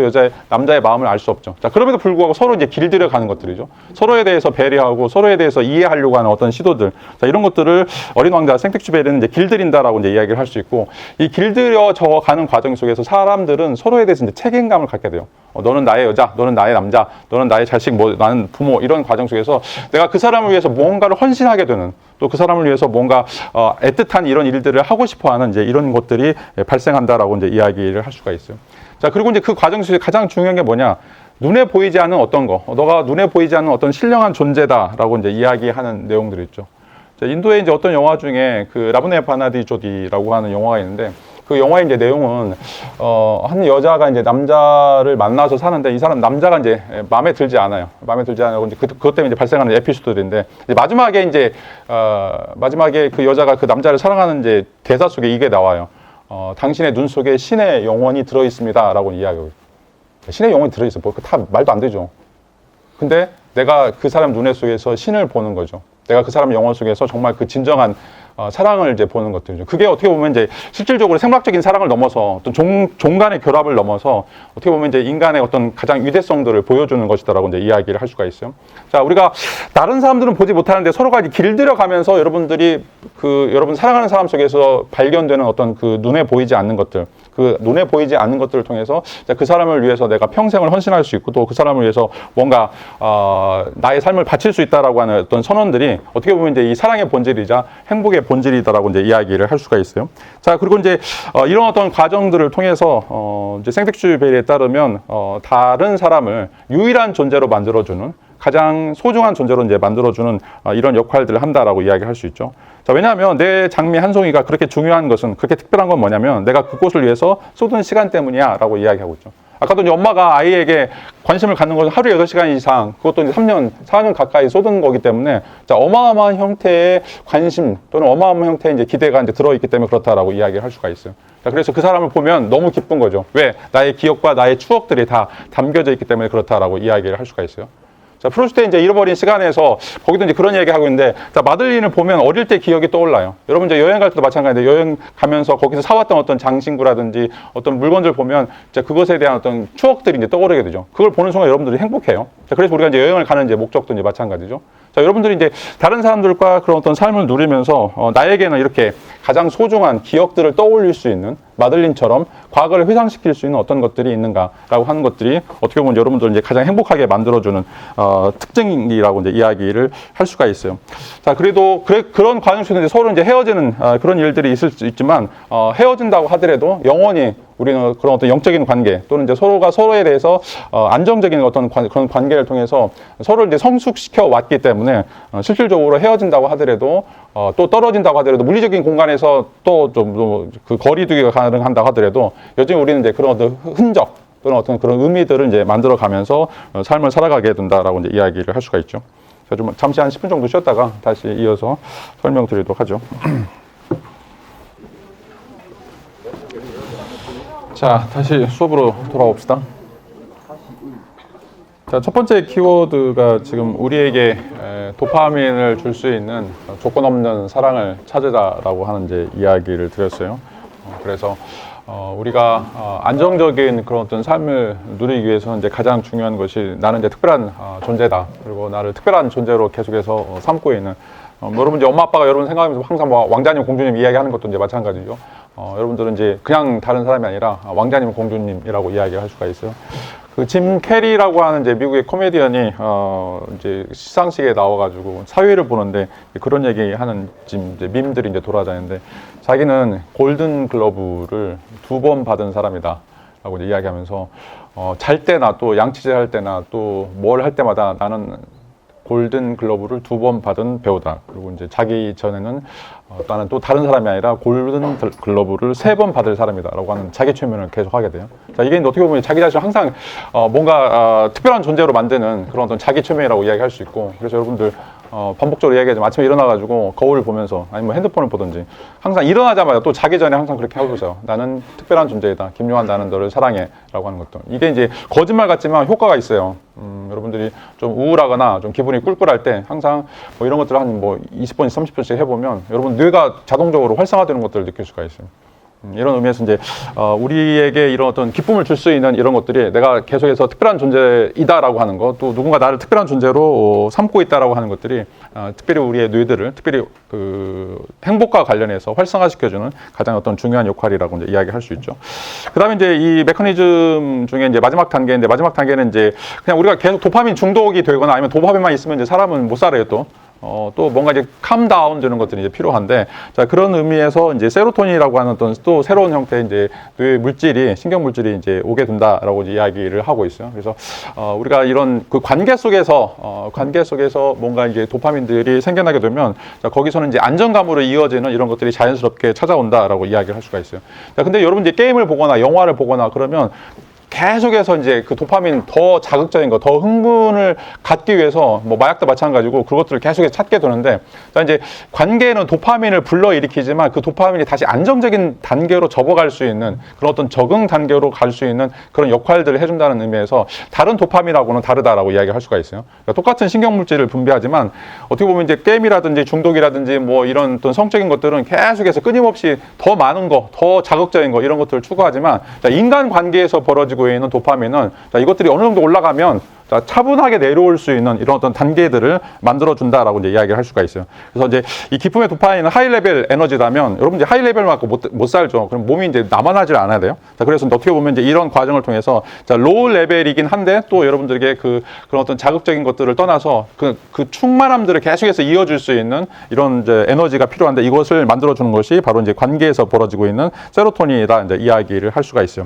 남자의 마음을 알 수 없죠. 자, 그럼에도 불구하고 서로 이제 길들여 가는 것들이죠. 서로에 대해서 배려하고 서로에 대해서 이해하려고 하는 어떤 시도들. 자, 이런 것들을 어린 왕자 생텍쥐베리는 이제 길들인다라고 이제 이야기를 할 수 있고, 이 길들여져 가는 과정 속에서 사람들은 서로에 대해서 이제 책임감을 갖게 돼요. 너는 나의 여자, 너는 나의 남자, 너는 나의 자식, 나는 부모, 이런 과정 속에서 내가 그 사람을 위해서 무언가를 헌신하게 되는, 또 그 사람을 위해서 뭔가 애틋한 이런 일들을 하고 싶어하는 이제 이런 것들이 발생한다라고 이제 이야기를 할 수가 있어요. 자, 그리고 이제 그 과정 속에 가장 중요한 게 뭐냐? 눈에 보이지 않는 어떤 거, 너가 눈에 보이지 않는 어떤 신령한 존재다라고 이제 이야기하는 내용들이 있죠. 자, 인도에 이제 어떤 영화 중에 그 라브네 바나디 조디라고 하는 영화가 있는데, 그 영화의 이제 내용은 한 여자가 이제 남자를 만나서 사는데, 이 사람 남자가 이제 마음에 들지 않아요. 마음에 들지 않고 이제 그것 때문에 이제 발생하는 에피소드인데, 이제 마지막에 그 여자가 그 남자를 사랑하는 이제 대사 속에 이게 나와요. 당신의 눈 속에 신의 영혼이 들어 있습니다라고 이야기해요. 신의 영혼이 들어 있어. 뭐 다 말도 안 되죠. 근데 내가 그 사람 눈에 속에서 신을 보는 거죠. 내가 그 사람 영혼 속에서 정말 그 진정한 사랑을 이제 보는 것들이죠. 그게 어떻게 보면 이제 실질적으로 생물학적인 사랑을 넘어서 어떤 종 간의 결합을 넘어서 어떻게 보면 이제 인간의 어떤 가장 위대성들을 보여주는 것이다라고 이제 이야기를 할 수가 있어요. 자, 우리가 다른 사람들은 보지 못하는데 서로가 이제 길들여 가면서 여러분들이 여러분 사랑하는 사람 속에서 발견되는 어떤 그 눈에 보이지 않는 것들, 그 눈에 보이지 않는 것들을 통해서 그 사람을 위해서 내가 평생을 헌신할 수 있고, 또 그 사람을 위해서 뭔가 나의 삶을 바칠 수 있다라고 하는 어떤 선언들이 어떻게 보면 이제 이 사랑의 본질이자 행복의 본질이다라고 이제 이야기를 할 수가 있어요. 자, 그리고 이제 이런 어떤 과정들을 통해서 이제 생텍쥐베리에 따르면 다른 사람을 유일한 존재로 만들어주는, 가장 소중한 존재로 이제 만들어주는 이런 역할들을 한다라고 이야기를 할 수 있죠. 자, 왜냐하면 내 장미 한 송이가 그렇게 중요한 것은, 그렇게 특별한 건 뭐냐면 내가 그곳을 위해서 쏟은 시간 때문이야 라고 이야기하고 있죠. 아까도 이제 엄마가 아이에게 관심을 갖는 것은 하루에 8시간 이상, 그것도 이제 3년, 4년 가까이 쏟은 거기 때문에, 자, 어마어마한 형태의 관심 또는 어마어마한 형태의 이제 기대가 이제 들어있기 때문에 그렇다라고 이야기를 할 수가 있어요. 자, 그래서 그 사람을 보면 너무 기쁜 거죠. 왜? 나의 기억과 나의 추억들이 다 담겨져 있기 때문에 그렇다라고 이야기를 할 수가 있어요. 자, 프루스트의 이제 잃어버린 시간에서 거기도 이제 그런 얘기 하고 있는데, 자, 마들린을 보면 어릴 때 기억이 떠올라요. 여러분 이제 여행 갈 때도 마찬가지인데, 여행 가면서 거기서 사왔던 어떤 장신구라든지 어떤 물건들 보면 이제 그것에 대한 어떤 추억들이 이제 떠오르게 되죠. 그걸 보는 순간 여러분들이 행복해요. 자, 그래서 우리가 이제 여행을 가는 이제 목적도 이제 마찬가지죠. 자, 여러분들이 이제 다른 사람들과 그런 어떤 삶을 누리면서 나에게는 이렇게 가장 소중한 기억들을 떠올릴 수 있는, 마들린처럼 과거를 회상시킬 수 있는 어떤 것들이 있는가라고 하는 것들이 어떻게 보면 여러분들 이제 가장 행복하게 만들어주는 특징이라고 이제 이야기를 할 수가 있어요. 자, 그래도 그런 과정 속에서 서로 이제 헤어지는 그런 일들이 있을 수 있지만, 헤어진다고 하더라도 영원히 우리는 그런 어떤 영적인 관계, 또는 이제 서로가 서로에 대해서 안정적인 어떤 그런 관계를 통해서 서로를 이제 성숙시켜 왔기 때문에, 실질적으로 헤어진다고 하더라도 또 떨어진다고 하더라도, 물리적인 공간에서 또 좀 그 거리두기가 가능한다고 하더라도, 여전히 우리는 이제 그런 어떤 흔적 또는 어떤 그런 의미들을 이제 만들어 가면서 삶을 살아가게 된다라고 이제 이야기를 할 수가 있죠. 자, 좀 잠시 한 10분 정도 쉬었다가 다시 이어서 설명드리도록 하죠. 자, 다시 수업으로 돌아옵시다. 자, 첫 번째 키워드가 지금 우리에게 도파민을 줄 수 있는 조건 없는 사랑을 찾으라라고 하는 이제 이야기를 드렸어요. 그래서 우리가 안정적인 그런 어떤 삶을 누리기 위해서는 이제 가장 중요한 것이, 나는 이제 특별한 존재다. 그리고 나를 특별한 존재로 계속해서 삼고 있는, 여러분 이제 엄마 아빠가 여러분 생각하면서 항상 뭐 왕자님, 공주님 이야기하는 것도 이제 마찬가지죠. 여러분들은 이제 그냥 다른 사람이 아니라 왕자님, 공주님이라고 이야기할 수가 있어요. 그 짐 캐리라고 하는 이제 미국의 코미디언이 이제 시상식에 나와가지고 사회를 보는데 그런 얘기하는 이제 밈들이 이제 돌아다니는데 자기는 골든 글러브를 2번 받은 사람이다라고 이제 이야기하면서 잘 때나 또 양치질 할 때나 또 뭘 할 때마다 나는 골든 글러브를 2번 받은 배우다. 그리고 이제 자기 전에는 나는 또 다른 사람이 아니라 골든 글러브를 3번 받을 사람이다라고 하는 자기 최면을 계속 하게 돼요. 자, 이게 어떻게 보면 자기 자신을 항상 뭔가 특별한 존재로 만드는 그런 어떤 자기 최면이라고 이야기할 수 있고, 그래서 여러분들 반복적으로 이야기하지만 아침에 일어나가지고 거울을 보면서 아니면 뭐 핸드폰을 보든지 항상 일어나자마자 또 자기 전에 항상 그렇게 해보세요. 나는 특별한 존재이다. 김요한 나는 너를 사랑해. 라고 하는 것도. 이게 이제 거짓말 같지만 효과가 있어요. 여러분들이 좀 우울하거나 좀 기분이 꿀꿀할 때 항상 뭐 이런 것들을 한 뭐 20번, 30번씩 해보면 여러분 뇌가 자동적으로 활성화되는 것들을 느낄 수가 있어요. 이런 의미에서 이제 우리에게 이런 어떤 기쁨을 줄 수 있는 이런 것들이 내가 계속해서 특별한 존재이다라고 하는 것, 또 누군가 나를 특별한 존재로 삼고 있다라고 하는 것들이 특별히 우리의 뇌들을 특별히 그 행복과 관련해서 활성화시켜주는 가장 어떤 중요한 역할이라고 이제 이야기할 수 있죠. 그다음에 이제 이 메커니즘 중에 이제 마지막 단계인데, 마지막 단계는 이제 그냥 우리가 계속 도파민 중독이 되거나 아니면 도파민만 있으면 이제 사람은 못 살아요 또. 또 뭔가 이제 캄다운 되는 것들이 이제 필요한데, 자, 그런 의미에서 이제 세로토닌이라고 하는 또 새로운 형태의 이제 뇌 물질이, 신경 물질이 이제 오게 된다라고 이제 이야기를 하고 있어요. 그래서 우리가 이런 그 관계 속에서 뭔가 이제 도파민들이 생겨나게 되면, 자, 거기서는 이제 안정감으로 이어지는 이런 것들이 자연스럽게 찾아온다라고 이야기를 할 수가 있어요. 자, 근데 여러분 이제 게임을 보거나 영화를 보거나 그러면 계속해서 이제 그 도파민 더 자극적인 거, 더 흥분을 갖기 위해서 뭐 마약도 마찬가지고 그것들을 계속 찾게 되는데, 자, 이제 관계에는 도파민을 불러일으키지만 그 도파민이 다시 안정적인 단계로 접어갈 수 있는 그런 어떤 적응 단계로 갈 수 있는 그런 역할들을 해준다는 의미에서 다른 도파민하고는 다르다라고 이야기할 수가 있어요. 그러니까 똑같은 신경물질을 분비하지만 어떻게 보면 이제 게임이라든지 중독이라든지 뭐 이런 어떤 성적인 것들은 계속해서 끊임없이 더 많은 거, 더 자극적인 거 이런 것들을 추구하지만, 자, 인간 관계에서 벌어지고 있는 도파민은, 자, 이것들이 어느 정도 올라가면, 자, 차분하게 내려올 수 있는 이런 어떤 단계들을 만들어준다라고 이제 이야기를 할 수가 있어요. 그래서 이제 이 기쁨의 도파민은 하이 레벨 에너지라면 여러분 이제 하이 레벨 맞고 못 살죠. 그럼 몸이 이제 남아나질 않아야 돼요. 자, 그래서 어떻게 보면 이제 이런 과정을 통해서, 자, 로우 레벨이긴 한데 또 여러분들에게 그런 어떤 자극적인 것들을 떠나서 그 충만함들을 계속해서 이어줄 수 있는 이런 이제 에너지가 필요한데, 이것을 만들어주는 것이 바로 이제 관계에서 벌어지고 있는 세로토닌이다 이제 이야기를 할 수가 있어요.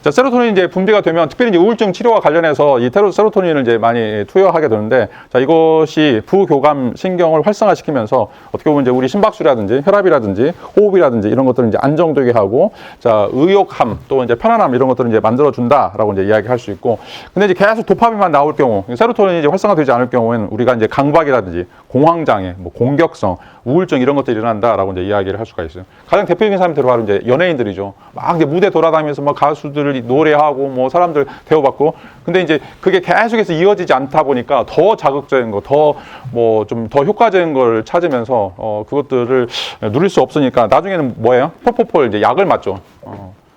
자, 세로토닌이 이제 분비가 되면 특별히 이제 우울증 치료와 관련해서 이 세로토닌을 이제 많이 투여하게 되는데, 자, 이것이 부교감 신경을 활성화시키면서 어떻게 보면 이제 우리 심박수라든지 혈압이라든지 호흡이라든지 이런 것들을 이제 안정되게 하고, 자, 의욕함 또 이제 편안함 이런 것들을 이제 만들어준다라고 이제 이야기할 수 있고, 근데 이제 계속 도파민만 나올 경우, 세로토닌이 이제 활성화되지 않을 경우에는 우리가 이제 강박이라든지 공황장애, 뭐 공격성, 우울증 이런 것들이 일어난다라고 이제 이야기를 할 수가 있어요. 가장 대표적인 사람들이 바로 이제 연예인들이죠. 막 이제 무대 돌아다니면서 막 가수들이 노래하고 뭐 사람들 대우받고, 근데 이제 그게 계속해서 이어지지 않다 보니까 더 자극적인 거, 더 뭐 좀 더 효과적인 걸 찾으면서 그것들을 누릴 수 없으니까 나중에는 뭐예요? 폴포폴 이제 약을 맞죠.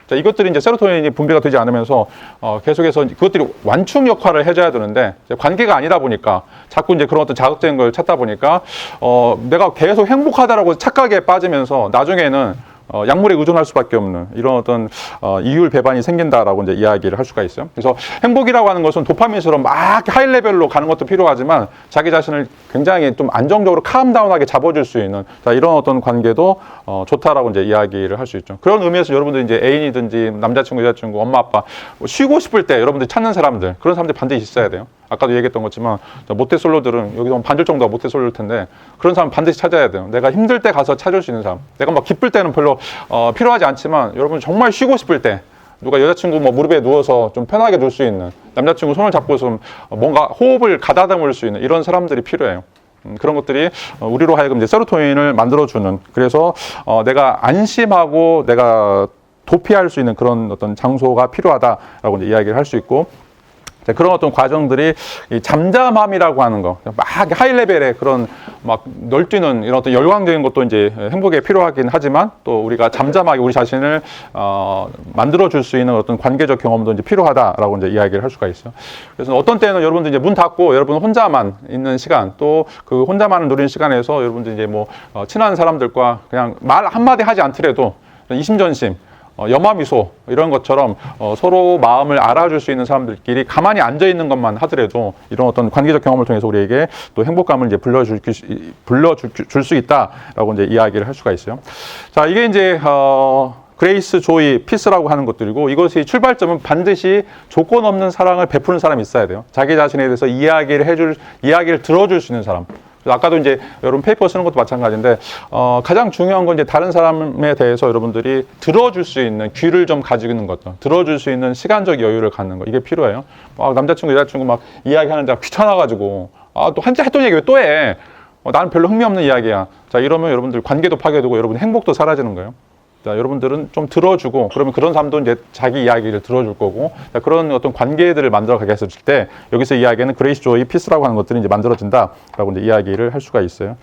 자, 이것들이 이제 세로토닌이 분비가 되지 않으면서 계속해서 그것들이 완충 역할을 해줘야 되는데, 관계가 아니다 보니까 자꾸 이제 그런 어떤 자극적인 걸 찾다 보니까 내가 계속 행복하다라고 착각에 빠지면서 나중에는 약물에 의존할 수밖에 없는 이런 어떤 이율 배반이 생긴다라고 이제 이야기를 할 수가 있어요. 그래서 행복이라고 하는 것은 도파민처럼 막 하이 레벨로 가는 것도 필요하지만 자기 자신을 굉장히 좀 안정적으로 캄다운하게 잡아줄 수 있는, 자, 이런 어떤 관계도 좋다라고 이제 이야기를 할 수 있죠. 그런 의미에서 여러분들 이제 애인이든지 남자친구, 여자친구, 엄마, 아빠 뭐 쉬고 싶을 때 여러분들 찾는 사람들, 그런 사람들 반드시 있어야 돼요. 아까도 얘기했던 것지만 모태솔로들은 여기서 반절 정도가 모태솔로일 텐데 그런 사람 반드시 찾아야 돼요. 내가 힘들 때 가서 찾을 수 있는 사람. 내가 막 기쁠 때는 별로 필요하지 않지만 여러분 정말 쉬고 싶을 때 누가 여자친구 뭐 무릎에 누워서 좀 편하게 누울 수 있는, 남자친구 손을 잡고 좀 뭔가 호흡을 가다듬을 수 있는 이런 사람들이 필요해요. 그런 것들이 우리로 하여금 이제 세로토닌을 만들어주는, 그래서 내가 안심하고 내가 도피할 수 있는 그런 어떤 장소가 필요하다라고 이제 이야기를 할 수 있고, 그런 어떤 과정들이 이 잠잠함이라고 하는 거, 막 하이 레벨의 그런 막 널뛰는 이런 어떤 열광적인 것도 이제 행복에 필요하긴 하지만 또 우리가 잠잠하게 우리 자신을 만들어줄 수 있는 어떤 관계적 경험도 이제 필요하다라고 이제 이야기를 할 수가 있어요. 그래서 어떤 때는 여러분들 이제 문 닫고 여러분 혼자만 있는 시간, 또 그 혼자만을 누리는 시간에서 여러분들 이제 뭐 친한 사람들과 그냥 말 한마디 하지 않더라도 이심전심 염화미소 이런 것처럼 서로 마음을 알아줄 수 있는 사람들끼리 가만히 앉아 있는 것만 하더라도 이런 어떤 관계적 경험을 통해서 우리에게 또 행복감을 이제 불러줄 수 있다라고 이제 이야기를 할 수가 있어요. 자, 이게 이제 그레이스, 조이, 피스라고 하는 것들이고, 이것의 출발점은 반드시 조건 없는 사랑을 베푸는 사람이 있어야 돼요. 자기 자신에 대해서 이야기를 들어줄 수 있는 사람. 아까도 이제 여러분 페이퍼 쓰는 것도 마찬가지인데, 가장 중요한 건 이제 다른 사람에 대해서 여러분들이 들어줄 수 있는 귀를 좀 가지고 있는 것도, 들어줄 수 있는 시간적 여유를 갖는 거, 이게 필요해요. 남자친구, 여자친구 막 이야기하는 데 귀찮아가지고, 또 했던 얘기 왜 또 해? 나는 별로 흥미없는 이야기야. 자, 이러면 여러분들 관계도 파괴되고 여러분 행복도 사라지는 거예요. 자, 여러분들은 좀 들어주고, 그러면 그런 사람도 이제 자기 이야기를 들어줄 거고, 자, 그런 어떤 관계들을 만들어 가게 했을 때, 여기서 이야기하는 그레이스, 조이, 피스라고 하는 것들이 이제 만들어진다라고 이제 이야기를 할 수가 있어요.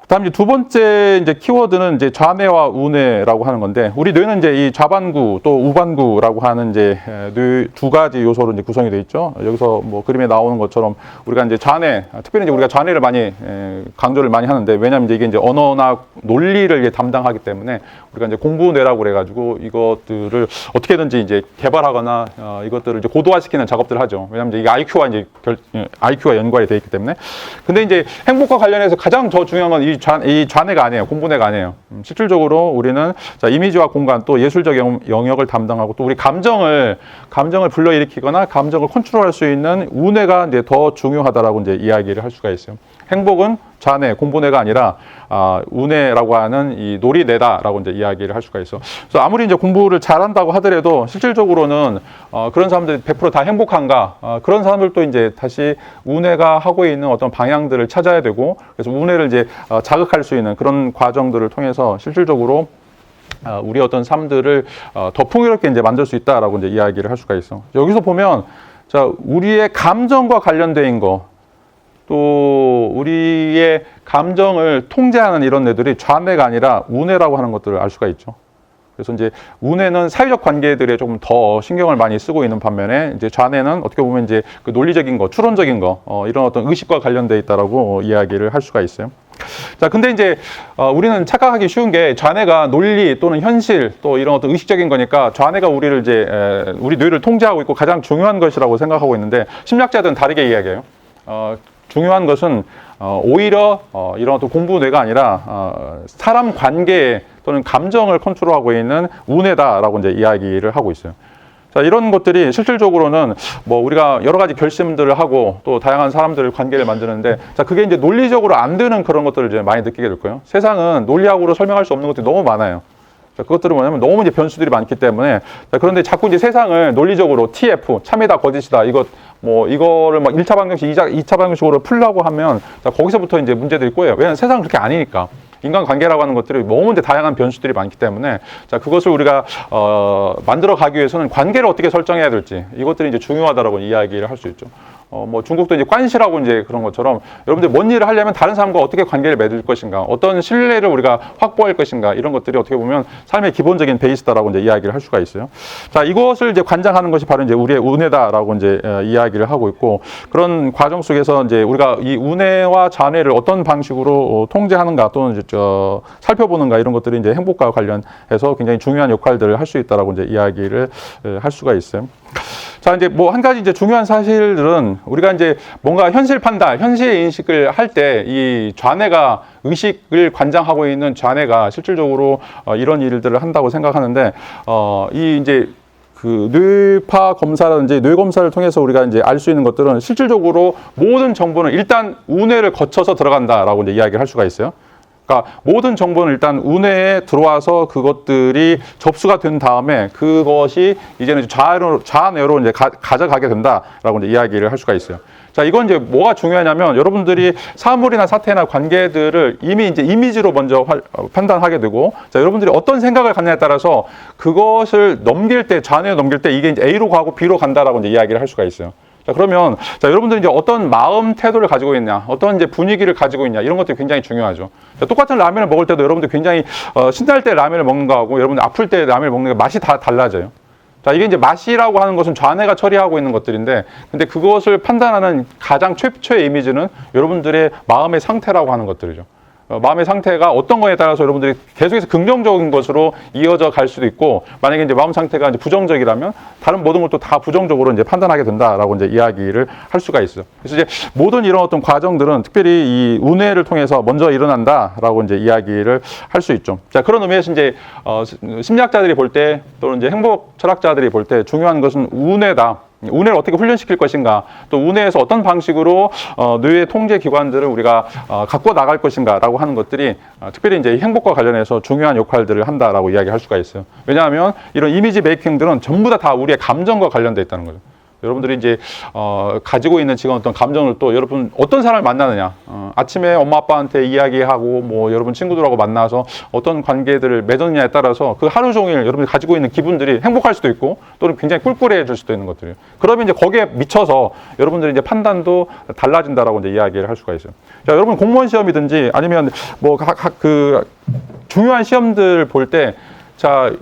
다음 이제 두 번째 이제 키워드는 이제 좌뇌와 우뇌라고 하는 건데, 우리 뇌는 이제 이 좌반구 또 우반구라고 하는 이제 두 가지 요소로 이제 구성이 되어 있죠. 여기서 뭐 그림에 나오는 것처럼 우리가 이제 좌뇌, 특별히 이제 우리가 좌뇌를 많이 강조를 많이 하는데, 왜냐하면 이제 이게 이제 언어나 논리를 이제 담당하기 때문에 우리가 이제 공부뇌라고 그래가지고 이것들을 어떻게든지 이제 개발하거나 이것들을 이제 고도화시키는 작업들을 하죠. 왜냐하면 이게 IQ와 연관이 되어 있기 때문에. 근데 이제 행복과 관련해서 가장 더 중요한 건 이 좌뇌가 아니에요. 공부뇌가 아니에요. 실질적으로 우리는 자, 이미지와 공간 또 예술적 영역을 담당하고 또 우리 감정을 불러일으키거나 감정을 컨트롤할 수 있는 우뇌가 이제 더 중요하다라고 이제 이야기를 할 수가 있어요. 행복은 좌뇌, 공부뇌가 아니라 우뇌라고 하는 이 놀이뇌다라고 이제 이야기를 할 수가 있어. 그래서 아무리 이제 공부를 잘한다고 하더라도 실질적으로는 그런 사람들이 100% 다 행복한가? 그런 사람들도 이제 다시 우뇌가 하고 있는 어떤 방향들을 찾아야 되고, 그래서 우뇌를 이제 자극할 수 있는 그런 과정들을 통해서 실질적으로 우리 어떤 삶들을 더 풍요롭게 이제 만들 수 있다라고 이제 이야기를 할 수가 있어. 여기서 보면 자, 우리의 감정과 관련된 거. 또 우리의 감정을 통제하는 이런 뇌들이 좌뇌가 아니라 우뇌라고 하는 것들을 알 수가 있죠. 그래서 이제 우뇌는 사회적 관계들에 조금 더 신경을 많이 쓰고 있는 반면에 이제 좌뇌는 어떻게 보면 이제 그 논리적인 거, 추론적인 거, 이런 어떤 의식과 관련돼 있다라고 이야기를 할 수가 있어요. 자, 근데 이제 우리는 착각하기 쉬운 게 좌뇌가 논리 또는 현실 또 이런 어떤 의식적인 거니까 좌뇌가 우리를 이제 우리 뇌를 통제하고 있고 가장 중요한 것이라고 생각하고 있는데, 심리학자들은 다르게 이야기해요. 중요한 것은 오히려 이런 어떤 공부뇌가 아니라 사람 관계 또는 감정을 컨트롤하고 있는 우뇌다라고 이제 이야기를 하고 있어요. 자, 이런 것들이 실질적으로는 뭐 우리가 여러 가지 결심들을 하고 또 다양한 사람들을 관계를 만드는데, 자, 그게 이제 논리적으로 안 되는 그런 것들을 이제 많이 느끼게 될 거예요. 세상은 논리학으로 설명할 수 없는 것들이 너무 많아요. 자, 그것들은 뭐냐면 너무 이제 변수들이 많기 때문에. 자, 그런데 자꾸 이제 세상을 논리적으로 TF, 참이다, 거짓이다, 이거를 막 1차 방정식, 2차 방정식으로 풀려고 하면, 자, 거기서부터 이제 문제들이 꼬여요. 왜냐면 세상은 그렇게 아니니까. 인간관계라고 하는 것들이 너무 이제 다양한 변수들이 많기 때문에, 자, 그것을 우리가 만들어 가기 위해서는 관계를 어떻게 설정해야 될지, 이것들이 이제 중요하다라고 이야기를 할 수 있죠. 뭐 중국도 이제 관시라고 이제 그런 것처럼 여러분들 뭔 일을 하려면 다른 사람과 어떻게 관계를 맺을 것인가, 어떤 신뢰를 우리가 확보할 것인가, 이런 것들이 어떻게 보면 삶의 기본적인 베이스다라고 이제 이야기를 할 수가 있어요. 자, 이것을 이제 관장하는 것이 바로 이제 우리의 우뇌다라고 이제 이야기를 하고 있고, 그런 과정 속에서 이제 우리가 이 우뇌와 좌뇌를 어떤 방식으로 통제하는가 또는 이제 살펴보는가, 이런 것들이 이제 행복과 관련해서 굉장히 중요한 역할들을 할 수 있다라고 이제 이야기를 할 수가 있어요. 자, 이제 뭐 한 가지 이제 중요한 사실들은 우리가 이제 뭔가 현실 판단, 현실 인식을 할 때 이 좌뇌가, 의식을 관장하고 있는 좌뇌가 실질적으로 이런 일들을 한다고 생각하는데, 이 이제 그 뇌파 검사라든지 뇌 검사를 통해서 우리가 이제 알 수 있는 것들은 실질적으로 모든 정보는 일단 우뇌를 거쳐서 들어간다라고 이제 이야기를 할 수가 있어요. 그러니까 모든 정보는 일단 우뇌에 들어와서 그것들이 접수가 된 다음에 그것이 이제는 좌뇌로 이제 가져가게 된다라고 이제 이야기를 할 수가 있어요. 자, 이건 이제 뭐가 중요하냐면, 여러분들이 사물이나 사태나 관계들을 이미 이제 이미지로 먼저 판단하게 되고, 자, 여러분들이 어떤 생각을 갖냐에 따라서 그것을 넘길 때, 좌뇌에 넘길 때 이게 이제 A로 가고 B로 간다라고 이제 이야기를 할 수가 있어요. 자, 그러면, 자, 여러분들이 이제 어떤 마음 태도를 가지고 있냐, 어떤 이제 분위기를 가지고 있냐, 이런 것들이 굉장히 중요하죠. 자, 똑같은 라면을 먹을 때도 여러분들 굉장히, 신날 때 라면을 먹는 거하고 여러분들 아플 때 라면을 먹는 거 맛이 다 달라져요. 자, 이게 이제 맛이라고 하는 것은 좌뇌가 처리하고 있는 것들인데, 근데 그것을 판단하는 가장 최초의 이미지는 여러분들의 마음의 상태라고 하는 것들이죠. 마음의 상태가 어떤 거에 따라서 여러분들이 계속해서 긍정적인 것으로 이어져 갈 수도 있고, 만약에 이제 마음 상태가 이제 부정적이라면 다른 모든 것도 다 부정적으로 이제 판단하게 된다라고 이제 이야기를 할 수가 있어요. 그래서 이제 모든 이런 어떤 과정들은 특별히 이 운회를 통해서 먼저 일어난다라고 이제 이야기를 할 수 있죠. 자, 그런 의미에서 이제 심리학자들이 볼 때, 또는 이제 행복 철학자들이 볼 때 중요한 것은 운회다. 운해를 어떻게 훈련시킬 것인가, 또 운해에서 어떤 방식으로 뇌의 통제 기관들을 우리가 갖고 나갈 것인가라고 하는 것들이 특별히 이제 행복과 관련해서 중요한 역할들을 한다라고 이야기할 수가 있어요. 왜냐하면 이런 이미지 메이킹들은 전부 다 우리의 감정과 관련돼 있다는 거죠. 여러분들이 이제 가지고 있는 지금 어떤 감정을 또 여러분 어떤 사람을 만나느냐, 아침에 엄마 아빠한테 이야기하고 뭐 여러분 친구들하고 만나서 어떤 관계들을 맺었느냐에 따라서 그 하루 종일 여러분이 가지고 있는 기분들이 행복할 수도 있고 또는 굉장히 꿀꿀해질 수도 있는 것들이에요. 그러면 이제 거기에 미쳐서 여러분들이 이제 판단도 달라진다라고 이제 이야기를 할 수가 있어요. 자, 여러분 공무원 시험이든지 아니면 뭐 그 중요한 시험들 볼 때, 자,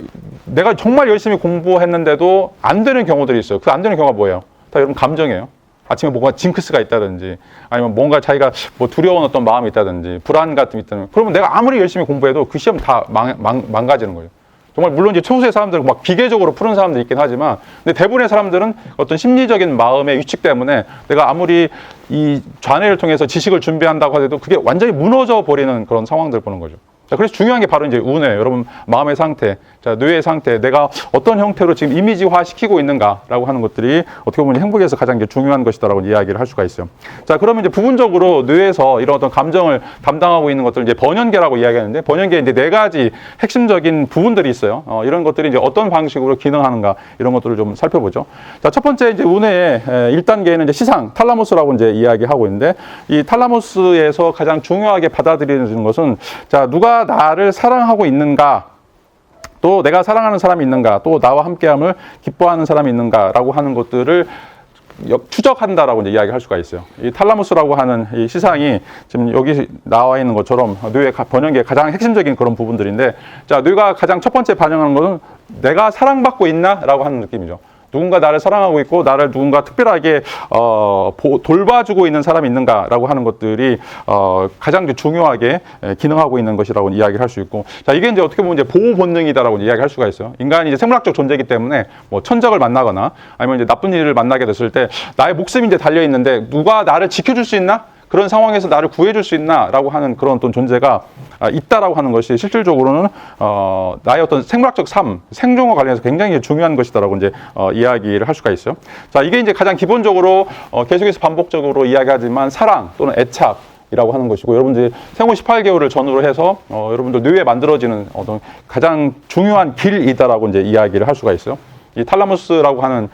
내가 정말 열심히 공부했는데도 안 되는 경우들이 있어요. 그 안 되는 경우가 뭐예요? 다 여러분 감정이에요. 아침에 뭔가 징크스가 있다든지, 아니면 뭔가 자기가 뭐 두려운 어떤 마음이 있다든지, 불안 같은 게 있다든지, 그러면 내가 아무리 열심히 공부해도 그 시험 다 망가지는 거예요. 정말 물론 이제 소수의 사람들은 막 기계적으로 푸는 사람들이 있긴 하지만, 근데 대부분의 사람들은 어떤 심리적인 마음의 위축 때문에 내가 아무리 이 좌뇌를 통해서 지식을 준비한다고 하더라도 그게 완전히 무너져 버리는 그런 상황들을 보는 거죠. 자, 그래서 중요한 게 바로 이제 운해, 여러분 마음의 상태, 자, 뇌의 상태, 내가 어떤 형태로 지금 이미지화 시키고 있는가라고 하는 것들이 어떻게 보면 행복에서 가장 이제 중요한 것이다라고 이야기를 할 수가 있어요. 자, 그러면 이제 부분적으로 뇌에서 이런 어떤 감정을 담당하고 있는 것들을 이제 번연계라고 이야기하는데, 번연계에 이제 4가지 핵심적인 부분들이 있어요. 이런 것들이 이제 어떤 방식으로 기능하는가, 이런 것들을 좀 살펴보죠. 자, 첫 번째 이제 운해의 1단계는 이제 시상, 탈라모스라고 이제 이야기하고 있는데, 이 탈라모스에서 가장 중요하게 받아들이는 것은, 자, 누가 나를 사랑하고 있는가, 또 내가 사랑하는 사람이 있는가, 또 나와 함께함을 기뻐하는 사람이 있는가라고 하는 것들을 추적한다라고 이제 이야기할 수가 있어요. 이 탈라무스라고 하는 이 시상이 지금 여기 나와 있는 것처럼 뇌의 번영계의 가장 핵심적인 그런 부분들인데, 자, 뇌가 가장 첫 번째 반영하는 것은 내가 사랑받고 있나라고 하는 느낌이죠. 누군가 나를 사랑하고 있고 나를 누군가 특별하게 돌봐주고 있는 사람이 있는가라고 하는 것들이 가장 중요하게 기능하고 있는 것이라고 이야기를 할 수 있고, 자, 이게 이제 어떻게 보면 이제 보호 본능이다라고 이야기할 수가 있어요. 인간이 이제 생물학적 존재이기 때문에 뭐 천적을 만나거나 아니면 이제 나쁜 일을 만나게 됐을 때 나의 목숨이 이제 달려 있는데 누가 나를 지켜줄 수 있나? 그런 상황에서 나를 구해줄 수 있나라고 하는 그런 어떤 존재가 있다라고 하는 것이 실질적으로는 나의 어떤 생물학적 삶, 생존과 관련해서 굉장히 중요한 것이다라고 이제 이야기를 할 수가 있어요. 자, 이게 이제 가장 기본적으로 계속해서 반복적으로 이야기하지만 사랑 또는 애착이라고 하는 것이고, 여러분들이 생후 18개월을 전후로 해서 여러분들 뇌에 만들어지는 어떤 가장 중요한 길이다라고 이제 이야기를 할 수가 있어요. 이 탈라무스라고 하는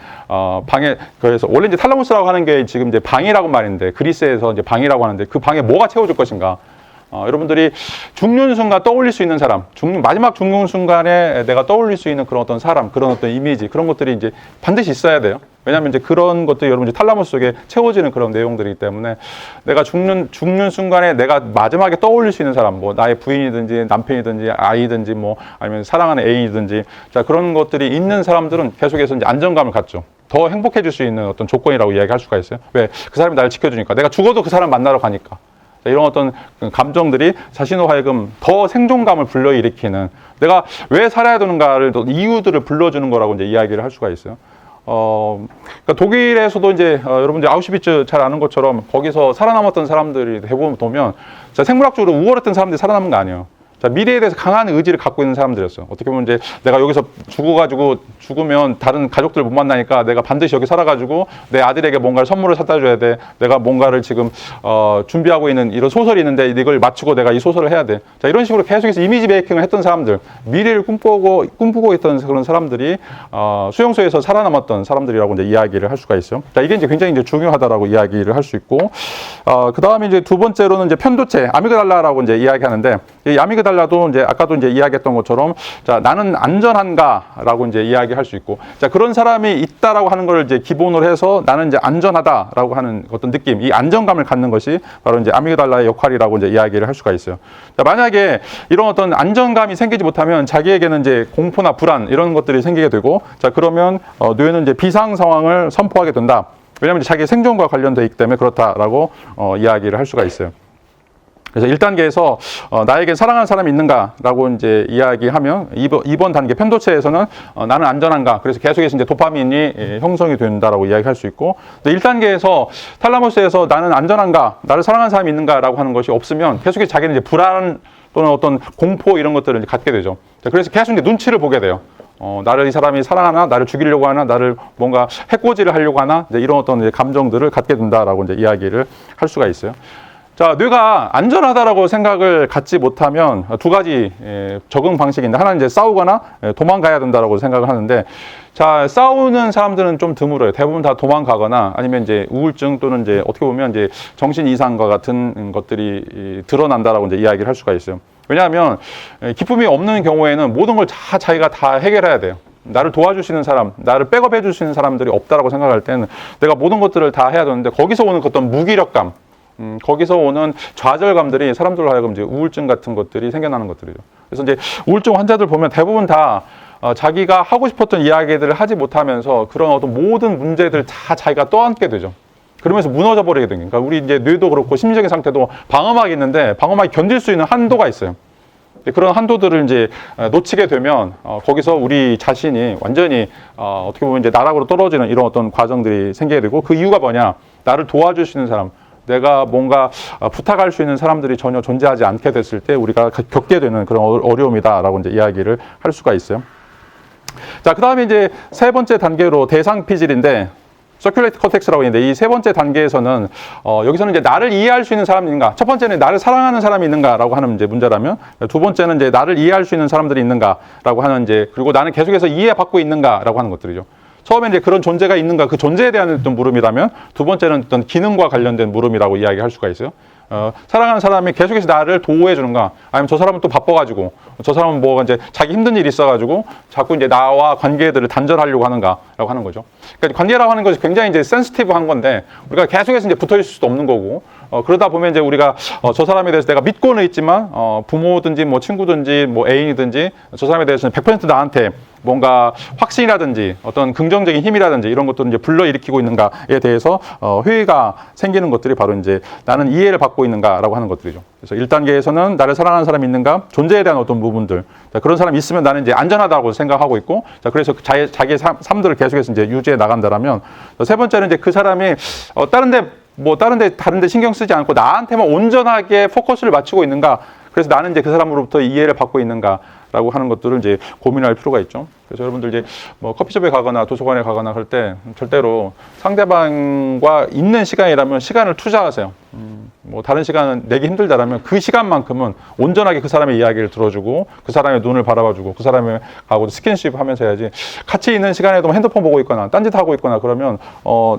방에, 그래서 원래 이제 탈라무스라고 하는 게 지금 이제 방이라고 말인데, 그리스에서 이제 방이라고 하는데 그 방에 뭐가 채워줄 것인가? 여러분들이 죽는 순간 떠올릴 수 있는 사람, 마지막 죽는 순간에 내가 떠올릴 수 있는 그런 어떤 사람, 그런 어떤 이미지, 그런 것들이 이제 반드시 있어야 돼요. 왜냐하면 이제 그런 것들이 여러분 이제 탈라무스 속에 채워지는 그런 내용들이기 때문에, 내가 죽는 순간에 내가 마지막에 떠올릴 수 있는 사람, 뭐 나의 부인이든지 남편이든지 아이든지 뭐 아니면 사랑하는 애인이든지, 자, 그런 것들이 있는 사람들은 계속해서 이제 안정감을 갖죠. 더 행복해질 수 있는 어떤 조건이라고 이야기할 수가 있어요. 왜? 그 사람이 나를 지켜주니까. 내가 죽어도 그 사람 만나러 가니까. 자, 이런 어떤 감정들이 자신으로 하여금 더 생존감을 불러일으키는, 내가 왜 살아야 되는가를 이유들을 불러주는 거라고 이제 이야기를 할 수가 있어요. 그러니까 독일에서도 이제 여러분들 아우슈비츠 잘 아는 것처럼 거기서 살아남았던 사람들이 대부분 보면, 자, 생물학적으로 우월했던 사람들이 살아남은 거 아니에요. 자, 미래에 대해서 강한 의지를 갖고 있는 사람들이었어요. 어떻게 보면 이제 내가 여기서 죽으면 다른 가족들 못 만나니까 내가 반드시 여기 살아가지고 내 아들에게 뭔가를 선물을 사다 줘야 돼. 내가 뭔가를 지금 준비하고 있는 이런 소설이 있는데 이걸 마치고 내가 이 소설을 해야 돼. 자, 이런 식으로 계속해서 이미지 메이킹을 했던 사람들, 미래를 꿈꾸고 있던 그런 사람들이 수용소에서 살아남았던 사람들이라고 이제 이야기를 할 수가 있어요. 자, 이게 이제 굉장히 이제 중요하다라고 이야기를 할 수 있고, 그 다음에 이제 두 번째로는 이제 편도체, 아미그달라라고 이제 이야기하는데, 이 아미그달라도 이제 아까도 이제 이야기했던 것처럼, 자, 나는 안전한가라고 이제 이야기할 수 있고, 자, 그런 사람이 있다라고 하는 걸 이제 기본으로 해서 나는 이제 안전하다라고 하는 어떤 느낌, 이 안정감을 갖는 것이 바로 이제 아미그달라의 역할이라고 이제 이야기를 할 수가 있어요. 자, 만약에 이런 어떤 안정감이 생기지 못하면 자기에게는 이제 공포나 불안 이런 것들이 생기게 되고, 자, 그러면 뇌는 이제 비상 상황을 선포하게 된다. 왜냐하면 자기의 생존과 관련되어 있기 때문에 그렇다라고 이야기를 할 수가 있어요. 그래서 1단계에서 나에게 사랑하는 사람이 있는가라고 이제 이야기하면 2번 단계 편도체에서는 나는 안전한가. 그래서 계속해서 이제 도파민이 형성이 된다라고 이야기할 수 있고, 1단계에서 탈라모스에서 나는 안전한가, 나를 사랑하는 사람이 있는가라고 하는 것이 없으면 계속해서 자기는 이제 불안 또는 어떤 공포 이런 것들을 이제 갖게 되죠. 그래서 계속 이제 눈치를 보게 돼요. 나를 이 사람이 사랑하나, 나를 죽이려고 하나, 나를 뭔가 해코지를 하려고 하나, 이제 이런 어떤 이제 감정들을 갖게 된다라고 이제 이야기를 할 수가 있어요. 자, 뇌가 안전하다라고 생각을 갖지 못하면 두 가지 적응 방식인데, 하나는 이제 싸우거나 도망가야 된다라고 생각을 하는데, 자, 싸우는 사람들은 좀 드물어요. 대부분 다 도망가거나 아니면 이제 우울증 또는 이제 어떻게 보면 이제 정신 이상과 같은 것들이 드러난다라고 이제 이야기를 할 수가 있어요. 왜냐하면 기쁨이 없는 경우에는 모든 걸 다 자기가 다 해결해야 돼요. 나를 도와주시는 사람, 나를 백업해 주시는 사람들이 없다라고 생각할 때는 내가 모든 것들을 다 해야 되는데, 거기서 오는 어떤 무기력감, 거기서 오는 좌절감들이 사람들로 하여금 이제 우울증 같은 것들이 생겨나는 것들이죠. 그래서 이제 우울증 환자들 보면 대부분 다 자기가 하고 싶었던 이야기들을 하지 못하면서 그런 어떤 모든 문제들 다 자기가 떠안게 되죠. 그러면서 무너져 버리게 되는 거니까, 우리 이제 뇌도 그렇고 심리적인 상태도 방어막이 있는데 방어막이 견딜 수 있는 한도가 있어요. 그런 한도들을 이제 놓치게 되면 거기서 우리 자신이 완전히 어떻게 보면 이제 나락으로 떨어지는 이런 어떤 과정들이 생기게 되고, 그 이유가 뭐냐? 나를 도와주시는 사람, 내가 뭔가 부탁할 수 있는 사람들이 전혀 존재하지 않게 됐을 때 우리가 겪게 되는 그런 어려움이다라고 이제 이야기를 할 수가 있어요. 자, 그 다음에 이제 세 번째 단계로 대상 피질인데, 서큘레이트 코텍스라고 있는데, 이 세 번째 단계에서는 여기서는 이제 나를 이해할 수 있는 사람이 있는가, 첫 번째는 나를 사랑하는 사람이 있는가라고 하는 이제 문제라면, 두 번째는 이제 나를 이해할 수 있는 사람들이 있는가라고 하는 이제, 그리고 나는 계속해서 이해받고 있는가라고 하는 것들이죠. 처음에 이제 그런 존재가 있는가, 그 존재에 대한 어떤 물음이라면, 두 번째는 어떤 기능과 관련된 물음이라고 이야기할 수가 있어요. 사랑하는 사람이 계속해서 나를 도우해 주는가, 아니면 저 사람은 또 바빠가지고, 저 사람은 뭐 이제 자기 힘든 일이 있어가지고 자꾸 이제 나와 관계들을 단절하려고 하는가라고 하는 거죠. 그러니까 관계라고 하는 것이 굉장히 이제 센시티브한 건데, 우리가 계속해서 이제 붙어 있을 수도 없는 거고, 그러다 보면 이제 우리가 저 사람에 대해서 내가 믿고는 있지만, 부모든지 뭐 친구든지 뭐 애인이든지 저 사람에 대해서는 100% 나한테 뭔가 확신이라든지 어떤 긍정적인 힘이라든지 이런 것들을 이제 불러일으키고 있는가에 대해서 회의가 생기는 것들이 바로 이제 나는 이해를 받고 있는가라고 하는 것들이죠. 그래서 1단계에서는 나를 사랑하는 사람이 있는가, 존재에 대한 어떤 부분들, 자, 그런 사람이 있으면 나는 이제 안전하다고 생각하고 있고, 자, 그래서 자기의 삶들을 계속해서 이제 유지해 나간다라면, 세 번째는 이제 그 사람이 다른 데 신경 쓰지 않고 나한테만 온전하게 포커스를 맞추고 있는가, 그래서 나는 이제 그 사람으로부터 이해를 받고 있는가라고 하는 것들을 이제 고민할 필요가 있죠. 그래서 여러분들 이제 뭐 커피숍에 가거나 도서관에 가거나 할 때 절대로 상대방과 있는 시간이라면 시간을 투자하세요. 뭐 다른 시간은 내기 힘들다라면 그 시간만큼은 온전하게 그 사람의 이야기를 들어주고, 그 사람의 눈을 바라봐주고, 그 사람의 하고 스킨십 하면서 해야지, 같이 있는 시간에도 핸드폰 보고 있거나 딴짓하고 있거나 그러면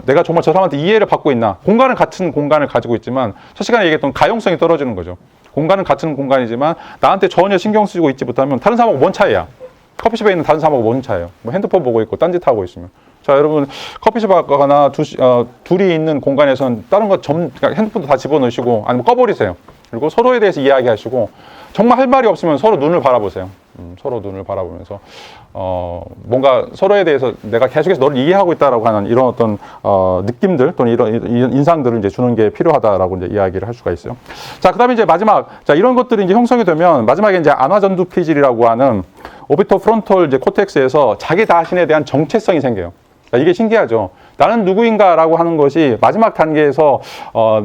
내가 정말 저 사람한테 이해를 받고 있나, 공간은 같은 공간을 가지고 있지만 첫 시간에 얘기했던 가용성이 떨어지는 거죠. 공간은 같은 공간이지만 나한테 전혀 신경 쓰고 있지 못하면 다른 사람하고 뭔 차이야? 커피숍에 있는 다른 사람하고 뭔 차이에요? 뭐 핸드폰 보고 있고 딴짓하고 있으면. 자, 여러분 커피숍 가거나 둘이 있는 공간에서는 다른 거 그러니까 핸드폰도 다 집어넣으시고 아니면 꺼버리세요. 그리고 서로에 대해서 이야기하시고, 정말 할 말이 없으면 서로 눈을 바라보세요. 서로 눈을 바라보면서 뭔가 서로에 대해서 내가 계속해서 너를 이해하고 있다라고 하는 이런 어떤 느낌들 또는 이런 인상들을 이제 주는 게 필요하다라고 이제 이야기를 할 수가 있어요. 자, 그다음에 이제 마지막, 자, 이런 것들이 이제 형성이 되면 마지막에 이제 안화전두 피질이라고 하는 오비토 프론톨 이제 코텍스에서 자기 자신에 대한 정체성이 생겨요. 이게 신기하죠. 나는 누구인가라고 하는 것이 마지막 단계에서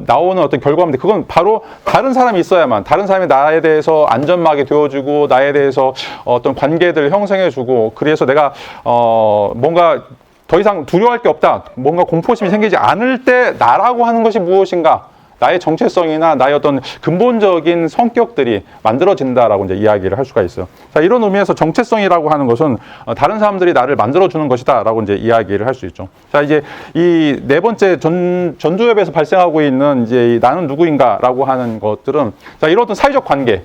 나오는 어떤 결과인데, 그건 바로 다른 사람이 있어야만, 다른 사람이 나에 대해서 안전막이 되어주고, 나에 대해서 어떤 관계들을 형성해주고, 그래서 내가 뭔가 더 이상 두려워할 게 없다, 뭔가 공포심이 생기지 않을 때 나라고 하는 것이 무엇인가, 나의 정체성이나 나의 어떤 근본적인 성격들이 만들어진다라고 이제 이야기를 할 수가 있어요. 자, 이런 의미에서 정체성이라고 하는 것은 다른 사람들이 나를 만들어주는 것이다라고 이제 이야기를 할 수 있죠. 자, 이제 이 네 번째 전두엽에서 발생하고 있는 이제 이 나는 누구인가라고 하는 것들은, 자, 이런 어떤 사회적 관계,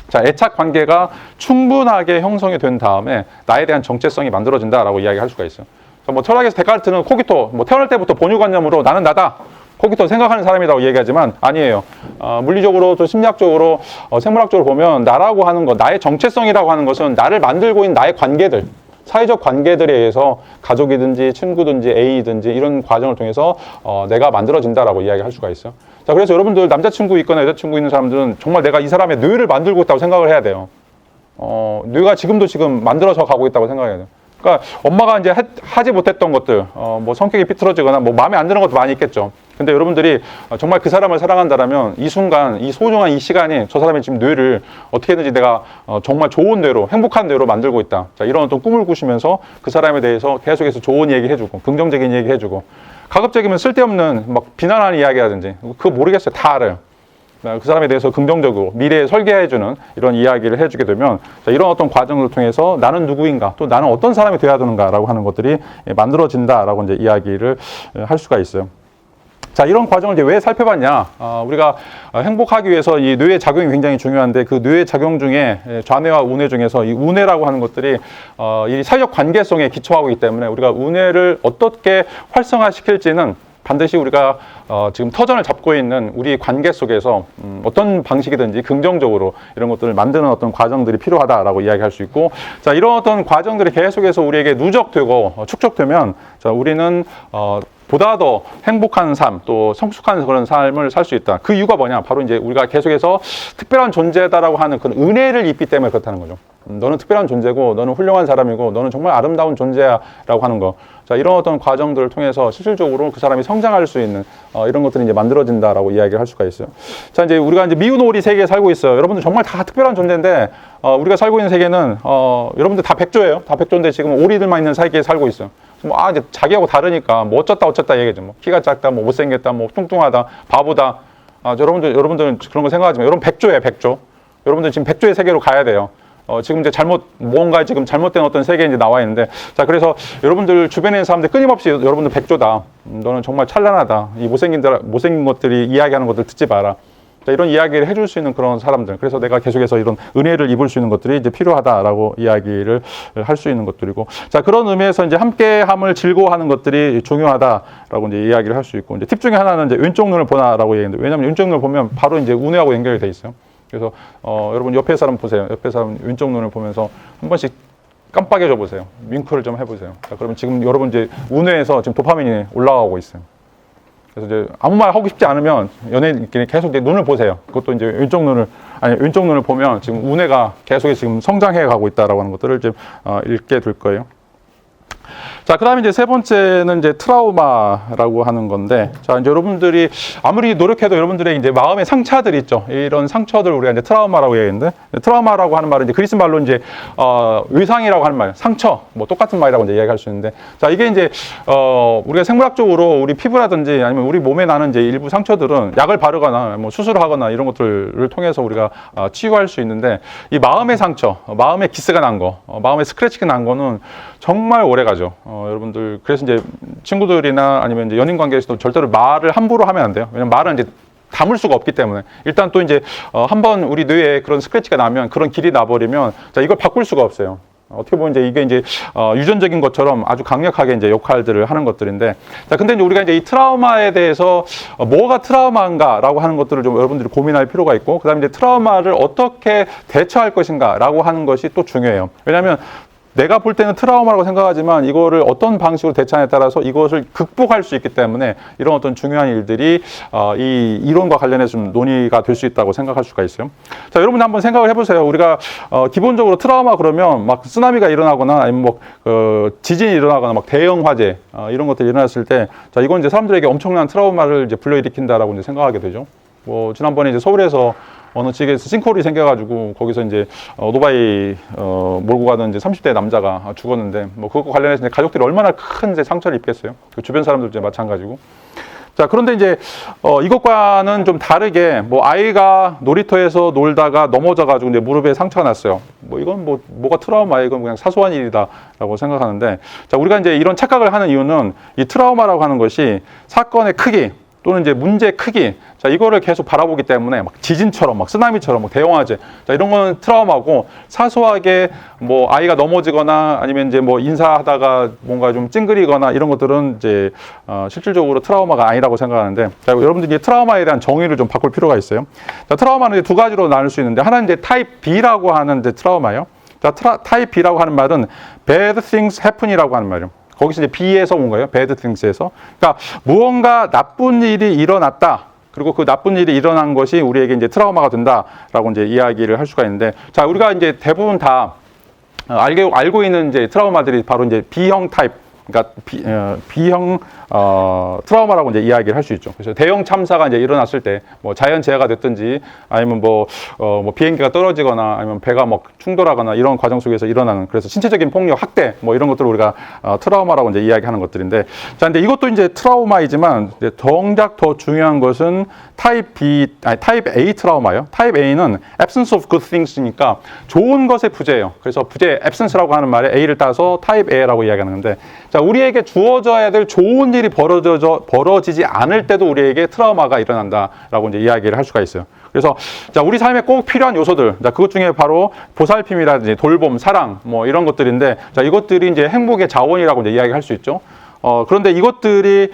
자, 애착 관계가 충분하게 형성이 된 다음에 나에 대한 정체성이 만들어진다라고 이야기할 수가 있어요. 자, 뭐 철학에서 데카르트는 코기토, 뭐 태어날 때부터 본유관념으로 나는 나다, 거기서 생각하는 사람이라고 얘기하지만 아니에요. 물리적으로 또 심리학적으로 생물학적으로 보면 나라고 하는 것, 나의 정체성이라고 하는 것은 나를 만들고 있는 나의 관계들, 사회적 관계들에 의해서 가족이든지 친구든지 애인이든지 이런 과정을 통해서 내가 만들어진다라고 이야기할 수가 있어요. 자, 그래서 여러분들 남자친구 있거나 여자친구 있는 사람들은 정말 내가 이 사람의 뇌를 만들고 있다고 생각을 해야 돼요. 뇌가 지금 만들어져 가고 있다고 생각해야 돼요. 그러니까 엄마가 이제 하지 못했던 것들, 뭐 성격이 삐뚤어지거나 뭐 마음에 안 드는 것도 많이 있겠죠. 근데 여러분들이 정말 그 사람을 사랑한다라면 이 순간, 이 소중한 이 시간이 저 사람의 지금 뇌를 어떻게든지 내가 정말 좋은 뇌로, 행복한 뇌로 만들고 있다. 자, 이런 어떤 꿈을 꾸시면서 그 사람에 대해서 계속해서 좋은 얘기 해주고, 긍정적인 얘기 해주고, 가급적이면 쓸데없는 막 비난하는 이야기 하든지, 그거 모르겠어요. 다 알아요. 그 사람에 대해서 긍정적으로 미래에 설계해주는 이런 이야기를 해주게 되면, 자, 이런 어떤 과정을 통해서 나는 누구인가, 또 나는 어떤 사람이 돼야 되는가라고 하는 것들이 만들어진다라고 이제 이야기를 할 수가 있어요. 자, 이런 과정을 이제 왜 살펴봤냐? 우리가 행복하기 위해서 이 뇌의 작용이 굉장히 중요한데, 그 뇌의 작용 중에 좌뇌와 우뇌 중에서 이 우뇌라고 하는 것들이 이 사회적 관계성에 기초하고 있기 때문에 우리가 우뇌를 어떻게 활성화시킬지는 반드시 우리가 지금 터전을 잡고 있는 우리 관계 속에서 어떤 방식이든지 긍정적으로 이런 것들을 만드는 어떤 과정들이 필요하다라고 이야기할 수 있고, 자, 이런 어떤 과정들이 계속해서 우리에게 누적되고 축적되면, 자, 우리는 보다 더 행복한 삶, 또 성숙한 그런 삶을 살 수 있다. 그 이유가 뭐냐? 바로 이제 우리가 계속해서 특별한 존재다라고 하는 그런 은혜를 입기 때문에 그렇다는 거죠. 너는 특별한 존재고, 너는 훌륭한 사람이고, 너는 정말 아름다운 존재야라고 하는 거. 자, 이런 어떤 과정들을 통해서 실질적으로 그 사람이 성장할 수 있는 이런 것들이 이제 만들어진다라고 이야기를 할 수가 있어요. 자, 이제 우리가 이제 미운 오리 세계에 살고 있어요. 여러분들 정말 다 특별한 존재인데, 우리가 살고 있는 세계는 여러분들 다 백조예요. 다 백조인데 지금 오리들만 있는 세계에 살고 있어요. 이제 자기하고 다르니까 뭐 어쩌다 얘기죠. 뭐 키가 작다, 뭐 못생겼다, 뭐 뚱뚱하다, 바보다. 여러분들은 그런 거 생각하지 마요. 여러분 백조예요, 백조. 여러분들 지금 백조의 세계로 가야 돼요. 지금 이제 뭔가 지금 잘못된 어떤 세계에 이제 나와 있는데, 자, 그래서 여러분들 주변에 있는 사람들 끊임없이 여러분들 백조다. 너는 정말 찬란하다. 이 못생긴 것들이 이야기하는 것들 듣지 마라. 자, 이런 이야기를 해줄 수 있는 그런 사람들. 그래서 내가 계속해서 이런 은혜를 입을 수 있는 것들이 이제 필요하다라고 이야기를 할 수 있는 것들이고. 자, 그런 의미에서 이제 함께함을 즐거워하는 것들이 중요하다라고 이제 이야기를 할 수 있고. 이제 팁 중에 하나는 이제 왼쪽 눈을 보나라고 얘기했는데, 왜냐면 왼쪽 눈을 보면 바로 이제 우뇌하고 연결이 돼 있어요. 그래서, 여러분 옆에 사람 보세요. 옆에 사람 왼쪽 눈을 보면서 한 번씩 깜빡여줘 보세요. 윙크를 좀 해보세요. 자, 그러면 지금 여러분 이제 우뇌에서 지금 도파민이 올라가고 있어요. 그래서 이제 아무 말 하고 싶지 않으면 연예인끼리 계속 이제 눈을 보세요. 그것도 이제 왼쪽 눈을 보면 지금 우뇌가 계속 지금 성장해 가고 있다라고 하는 것들을 좀 읽게 될 거예요. 자, 그 다음에 이제 세 번째는 이제 트라우마라고 하는 건데, 자, 이제 여러분들이 아무리 노력해도 여러분들의 이제 마음의 상처들 있죠. 이런 상처들 우리가 이제 트라우마라고 얘기하는데, 트라우마라고 하는 말은 이제 그리스 말로 이제, 외상이라고 하는 말, 상처, 뭐 똑같은 말이라고 이제 이야기할 수 있는데, 자, 이게 이제, 우리가 생물학적으로 우리 피부라든지 아니면 우리 몸에 나는 이제 일부 상처들은 약을 바르거나 뭐 수술을 하거나 이런 것들을 통해서 우리가 치유할 수 있는데, 이 마음의 상처, 마음의 기스가 난 거, 마음의 스크래치가 난 거는 정말 오래 가죠. 여러분들, 그래서 이제 친구들이나 아니면 이제 연인 관계에서도 절대로 말을 함부로 하면 안 돼요. 왜냐면 말은 이제 담을 수가 없기 때문에. 일단 또 이제 한번 우리 뇌에 그런 스크래치가 나면, 그런 길이 나버리면, 자, 이걸 바꿀 수가 없어요. 어떻게 보면 이제 이게 이제 유전적인 것처럼 아주 강력하게 이제 역할들을 하는 것들인데, 자, 근데 이제 우리가 이제 이 트라우마에 대해서 뭐가 트라우마인가라고 하는 것들을 좀 여러분들이 고민할 필요가 있고, 그다음에 이제 트라우마를 어떻게 대처할 것인가라고 하는 것이 또 중요해요. 왜냐하면 내가 볼 때는 트라우마라고 생각하지만 이거를 어떤 방식으로 대처하냐에 따라서 이것을 극복할 수 있기 때문에 이런 어떤 중요한 일들이 이 이론과 관련해서 좀 논의가 될 수 있다고 생각할 수가 있어요. 자, 여러분 한번 생각을 해보세요. 우리가 기본적으로 트라우마 그러면 막 쓰나미가 일어나거나 아니면 뭐 지진이 일어나거나 막 대형 화재 이런 것들이 일어났을 때, 자, 이건 이제 사람들에게 엄청난 트라우마를 이제 불러일으킨다라고 이제 생각하게 되죠. 뭐 지난번에 이제 서울에서 어느 지역에서 싱크홀이 생겨가지고 거기서 이제 오토바이 몰고 가던 이제 30대 남자가 죽었는데, 뭐 그것과 관련해서 이제 가족들이 얼마나 큰 이제 상처를 입겠어요. 그 주변 사람들도 이제 마찬가지고. 자, 그런데 이제 이것과는 좀 다르게 뭐 아이가 놀이터에서 놀다가 넘어져가지고 이제 무릎에 상처가 났어요. 뭐 이건 뭐가 트라우마야, 이건 그냥 사소한 일이다라고 생각하는데, 자, 우리가 이제 이런 착각을 하는 이유는 이 트라우마라고 하는 것이 사건의 크기 또는 이제 문제의 크기, 자, 이거를 계속 바라보기 때문에 막 지진처럼, 막 쓰나미처럼, 막 대형 화재, 자, 이런 건 트라우마고, 사소하게 뭐 아이가 넘어지거나 아니면 이제 뭐 인사하다가 뭔가 좀 찡그리거나 이런 것들은 이제 실질적으로 트라우마가 아니라고 생각하는데, 자, 여러분들이 이제 트라우마에 대한 정의를 좀 바꿀 필요가 있어요. 자, 트라우마는 이제 두 가지로 나눌 수 있는데, 하나는 이제 타입 B라고 하는 이제 트라우마예요. 자, 타입 B라고 하는 말은 bad things happen이라고 하는 말이에요. 거기서 이제 B에서 온 거예요. bad things에서. 그러니까 무언가 나쁜 일이 일어났다. 그리고 그 나쁜 일이 일어난 것이 우리에게 이제 트라우마가 된다라고 이제 이야기를 할 수가 있는데, 자, 우리가 이제 대부분 다 알고 있는 이제 트라우마들이 바로 이제 B형 타입, 그러니까 B형 트라우마라고 이제 이야기를 할 수 있죠. 그래서 대형 참사가 이제 일어났을 때, 뭐 자연재해가 됐든지, 아니면 뭐 비행기가 떨어지거나, 아니면 배가 막 충돌하거나 이런 과정 속에서 일어나는, 그래서 신체적인 폭력, 학대, 뭐 이런 것들을 우리가 트라우마라고 이제 이야기하는 것들인데, 자, 근데 이것도 이제 트라우마이지만, 이제 정작 더 중요한 것은 타입 A 트라우마예요. 타입 A는 absence of good things니까 좋은 것의 부재예요. 그래서 부재, absence라고 하는 말에 A를 따서 타입 A라고 이야기하는 건데, 자, 우리에게 주어져야 될 좋은 일이 벌어지지 않을 때도 우리에게 트라우마가 일어난다라고 이제 이야기를 할 수가 있어요. 그래서 자, 우리 삶에 꼭 필요한 요소들, 자, 그것 중에 바로 보살핌이라든지 돌봄, 사랑, 뭐 이런 것들인데, 자, 이것들이 이제 행복의 자원이라고 이제 이야기할 수 있죠. 그런데 이것들이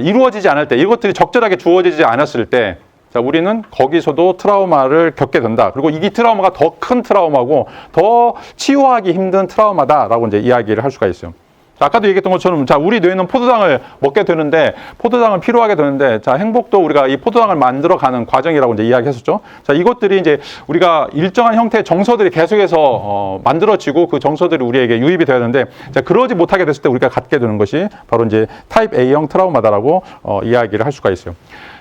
이루어지지 않을 때, 이것들이 적절하게 주어지지 않았을 때, 자, 우리는 거기서도 트라우마를 겪게 된다. 그리고 이 트라우마가 더 큰 트라우마고 더 치유하기 힘든 트라우마다라고 이제 이야기를 할 수가 있어요. 자, 아까도 얘기했던 것처럼, 자, 우리 뇌는 포도당을 먹게 되는데, 포도당을 필요하게 되는데, 자, 행복도 우리가 이 포도당을 만들어가는 과정이라고 이제 이야기했었죠. 자, 이것들이 이제 우리가 일정한 형태의 정서들이 계속해서 만들어지고 그 정서들이 우리에게 유입이 되어야 되는데, 자, 그러지 못하게 됐을 때 우리가 갖게 되는 것이 바로 이제 타입 A형 트라우마다라고 이야기를 할 수가 있어요.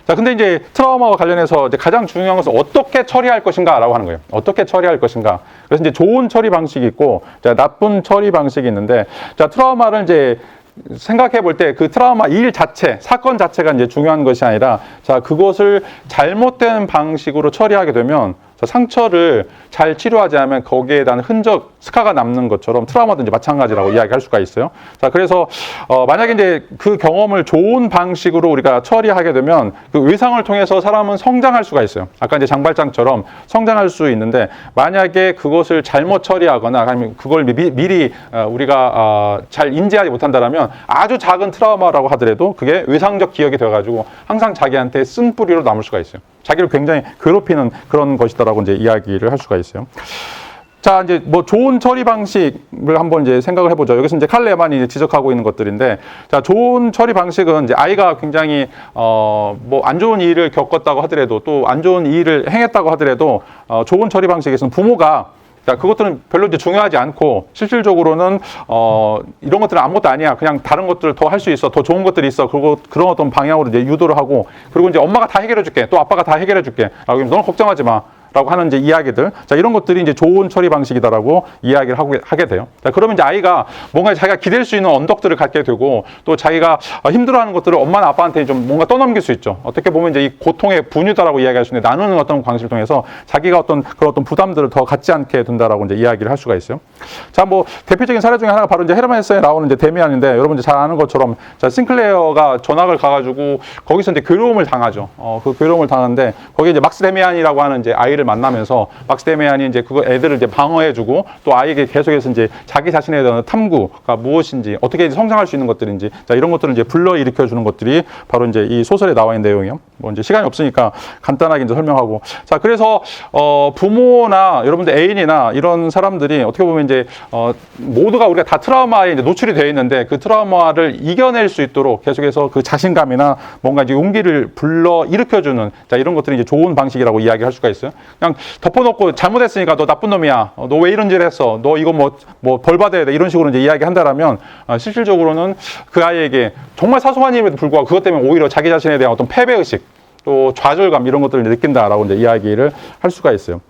자, 근데 이제 트라우마와 관련해서 이제 가장 중요한 것은 어떻게 처리할 것인가라고 하는 거예요. 어떻게 처리할 것인가. 그래서 이제 좋은 처리 방식이 있고, 자, 나쁜 처리 방식이 있는데, 자, 트라우마를 이제 생각해 볼 때 그 트라우마 일 자체, 사건 자체가 이제 중요한 것이 아니라, 자, 그것을 잘못된 방식으로 처리하게 되면, 상처를 잘 치료하지 않으면 거기에 대한 흔적, 스카가 남는 것처럼 트라우마도 이제 마찬가지라고 이야기할 수가 있어요. 자, 그래서 만약에 이제 그 경험을 좋은 방식으로 우리가 처리하게 되면 그 외상을 통해서 사람은 성장할 수가 있어요. 아까 이제 장발장처럼 성장할 수 있는데, 만약에 그것을 잘못 처리하거나 아니면 그걸 미리 우리가 잘 인지하지 못한다면 아주 작은 트라우마라고 하더라도 그게 외상적 기억이 되어가지고 항상 자기한테 쓴뿌리로 남을 수가 있어요. 자기를 굉장히 괴롭히는 그런 것이다라고 이제 이야기를 할 수가 있어요. 자, 이제 뭐 좋은 처리 방식을 한번 이제 생각을 해보죠. 여기서 이제 칼 레만이 이제 지적하고 있는 것들인데, 자, 좋은 처리 방식은 이제 아이가 굉장히 뭐 안 좋은 일을 겪었다고 하더라도, 또 안 좋은 일을 행했다고 하더라도 좋은 처리 방식에서는 부모가, 자, 그것들은 별로 이제 중요하지 않고, 실질적으로는, 이런 것들은 아무것도 아니야. 그냥 다른 것들을 더 할 수 있어. 더 좋은 것들이 있어. 그리고 그런 어떤 방향으로 이제 유도를 하고, 그리고 이제 엄마가 다 해결해 줄게. 또 아빠가 다 해결해 줄게. 라고 하면 너는 걱정하지 마. 라고 하는 이제 이야기들. 자, 이런 것들이 이제 좋은 처리 방식이다라고 이야기를 하게 돼요. 자, 그러면 이제 아이가 뭔가 자기가 기댈 수 있는 언덕들을 갖게 되고, 또 자기가 힘들어하는 것들을 엄마나 아빠한테 좀 뭔가 떠넘길 수 있죠. 어떻게 보면 이제 이 고통의 분유다라고 이야기할 수 있는데, 나누는 어떤 방식을 통해서 자기가 그런 어떤 부담들을 더 갖지 않게 된다라고 이제 이야기를 할 수가 있어요. 자, 뭐 대표적인 사례 중에 하나가 바로 이제 헤르만 헤세에 나오는 이제 데미안인데, 여러분 이제 잘 아는 것처럼, 자, 싱클레어가 전학을 가가지고 거기서 이제 괴로움을 당하죠. 그 괴로움을 당하는데, 거기에 이제 막스 데미안이라고 하는 이제 아이를 만나면서 막스 데미안이 이제 그거 애들을 이제 방어해주고, 또 아이에게 계속해서 이제 자기 자신에 대한 탐구가 무엇인지, 어떻게 이제 성장할 수 있는 것들인지, 자, 이런 것들을 이제 불러일으켜 주는 것들이 바로 이제 이 소설에 나와 있는 내용이요. 뭐 이제 시간이 없으니까 간단하게 이제 설명하고, 자, 그래서 부모나 여러분들 애인이나 이런 사람들이 어떻게 보면 이제 모두가 우리가 다 트라우마에 이제 노출이 되어 있는데, 그 트라우마를 이겨낼 수 있도록 계속해서 그 자신감이나 뭔가 이제 용기를 불러 일으켜주는, 자, 이런 것들이 이제 좋은 방식이라고 이야기할 수가 있어요. 그냥 덮어놓고 잘못했으니까 너 나쁜 놈이야. 너 왜 이런 짓 했어? 너 이거 뭐 벌 받아야 돼. 이런 식으로 이제 이야기한다라면, 실질적으로는 그 아이에게 정말 사소한 일에도 불구하고 그것 때문에 오히려 자기 자신에 대한 어떤 패배의식, 또 좌절감, 이런 것들을 느낀다라고 이제 이야기를 할 수가 있어요.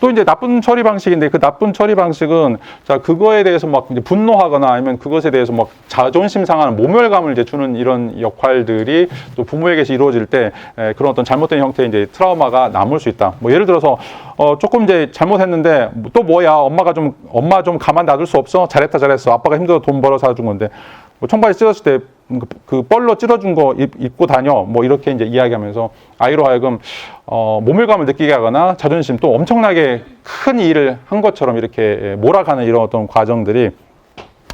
또 이제 나쁜 처리 방식인데, 그 나쁜 처리 방식은, 자, 그거에 대해서 막 이제 분노하거나 아니면 그것에 대해서 막 자존심 상하는 모멸감을 이제 주는 이런 역할들이 또 부모에게서 이루어질 때 그런 어떤 잘못된 형태의 이제 트라우마가 남을 수 있다. 뭐 예를 들어서 조금 이제 잘못했는데 또 뭐야, 엄마 좀 가만 놔둘 수 없어? 잘했어. 아빠가 힘들어 돈 벌어 사준 건데, 뭐 청바지 찢었을 때 그 뻘로 찢어준 거 입고 다녀, 뭐 이렇게 이제 이야기하면서 아이로 하여금 모멸감을 느끼게 하거나 자존심, 또 엄청나게 큰 일을 한 것처럼 이렇게 몰아가는 이런 어떤 과정들이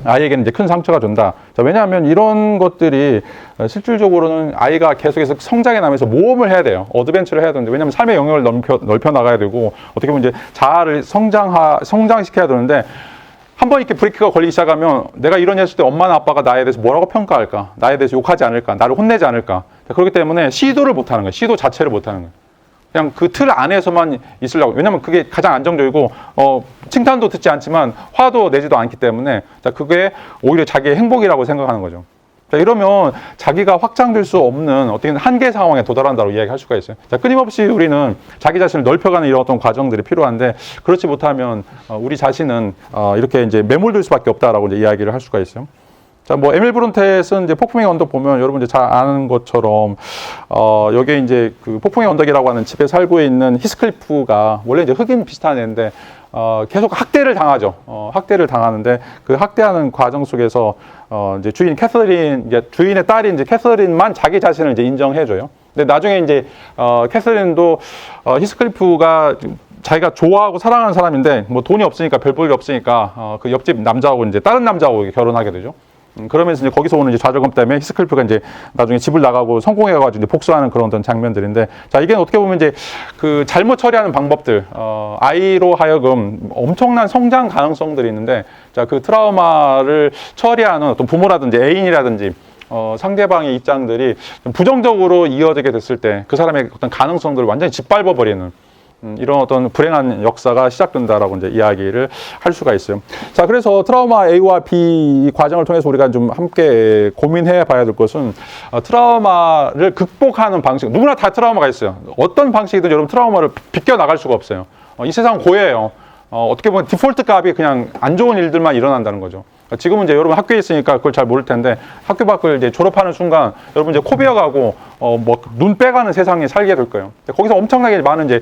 아이에게는 이제 큰 상처가 준다. 자, 왜냐하면 이런 것들이 실질적으로는 아이가 계속해서 성장해 나면서 모험을 해야 돼요. 어드벤처를 해야 되는데, 왜냐하면 삶의 영역을 넓혀 나가야 되고, 어떻게 보면 이제 자아를 성장시켜야 되는데, 한번 이렇게 브레이크가 걸리기 시작하면 내가 이런 했을 때 엄마나 아빠가 나에 대해서 뭐라고 평가할까? 나에 대해서 욕하지 않을까? 나를 혼내지 않을까? 그렇기 때문에 시도를 못하는 거예요. 시도 자체를 못하는 거예요. 그냥 그 틀 안에서만 있으려고. 왜냐면 그게 가장 안정적이고, 칭찬도 듣지 않지만 화도 내지도 않기 때문에, 자, 그게 오히려 자기의 행복이라고 생각하는 거죠. 자, 이러면 자기가 확장될 수 없는 어떻게 한계 상황에 도달한다고 이야기할 수가 있어요. 자, 끊임없이 우리는 자기 자신을 넓혀가는 이런 어떤 과정들이 필요한데, 그렇지 못하면 우리 자신은 이렇게 이제 매몰될 수밖에 없다라고 이제 이야기를 할 수가 있어요. 자, 뭐 에밀 브론테 쓴 이제 폭풍의 언덕 보면 여러분 이제 잘 아는 것처럼 여기에 이제 그 폭풍의 언덕이라고 하는 집에 살고 있는 히스클리프가 원래 이제 흑인 비슷한 애인데 계속 학대를 당하죠. 학대를 당하는데 그 학대하는 과정 속에서 이제 주인 캐서린, 이제 주인의 딸인 이제 캐서린만 자기 자신을 이제 인정해줘요. 근데 나중에 이제 캐서린도 히스클리프가 자기가 좋아하고 사랑하는 사람인데 뭐 돈이 없으니까 별 볼이 없으니까 그 옆집 남자하고 이제 다른 남자하고 결혼하게 되죠. 그러면서 이제 거기서 오는 이제 좌절감 때문에 히스클리프가 이제 나중에 집을 나가고 성공해가지고 이제 복수하는 그런 어떤 장면들인데, 자, 이게 어떻게 보면 이제 그 잘못 처리하는 방법들, 아이로 하여금 엄청난 성장 가능성들이 있는데, 자, 그 트라우마를 처리하는 어떤 부모라든지 애인이라든지 상대방의 입장들이 좀 부정적으로 이어지게 됐을 때 그 사람의 어떤 가능성들을 완전히 짓밟아버리는 이런 어떤 불행한 역사가 시작된다라고 이제 이야기를 할 수가 있어요. 자, 그래서 트라우마 A와 B 과정을 통해서 우리가 좀 함께 고민해 봐야 될 것은 트라우마를 극복하는 방식. 누구나 다 트라우마가 있어요. 어떤 방식이든 여러분 트라우마를 비껴 나갈 수가 없어요. 이 세상은 고해요. 어떻게 보면 디폴트 값이 그냥 안 좋은 일들만 일어난다는 거죠. 지금은 이제 여러분 학교에 있으니까 그걸 잘 모를 텐데, 학교 밖을 이제 졸업하는 순간 여러분 이제 코 베어가고 뭐 눈 빼가는 세상에 살게 될 거예요. 거기서 엄청나게 많은 이제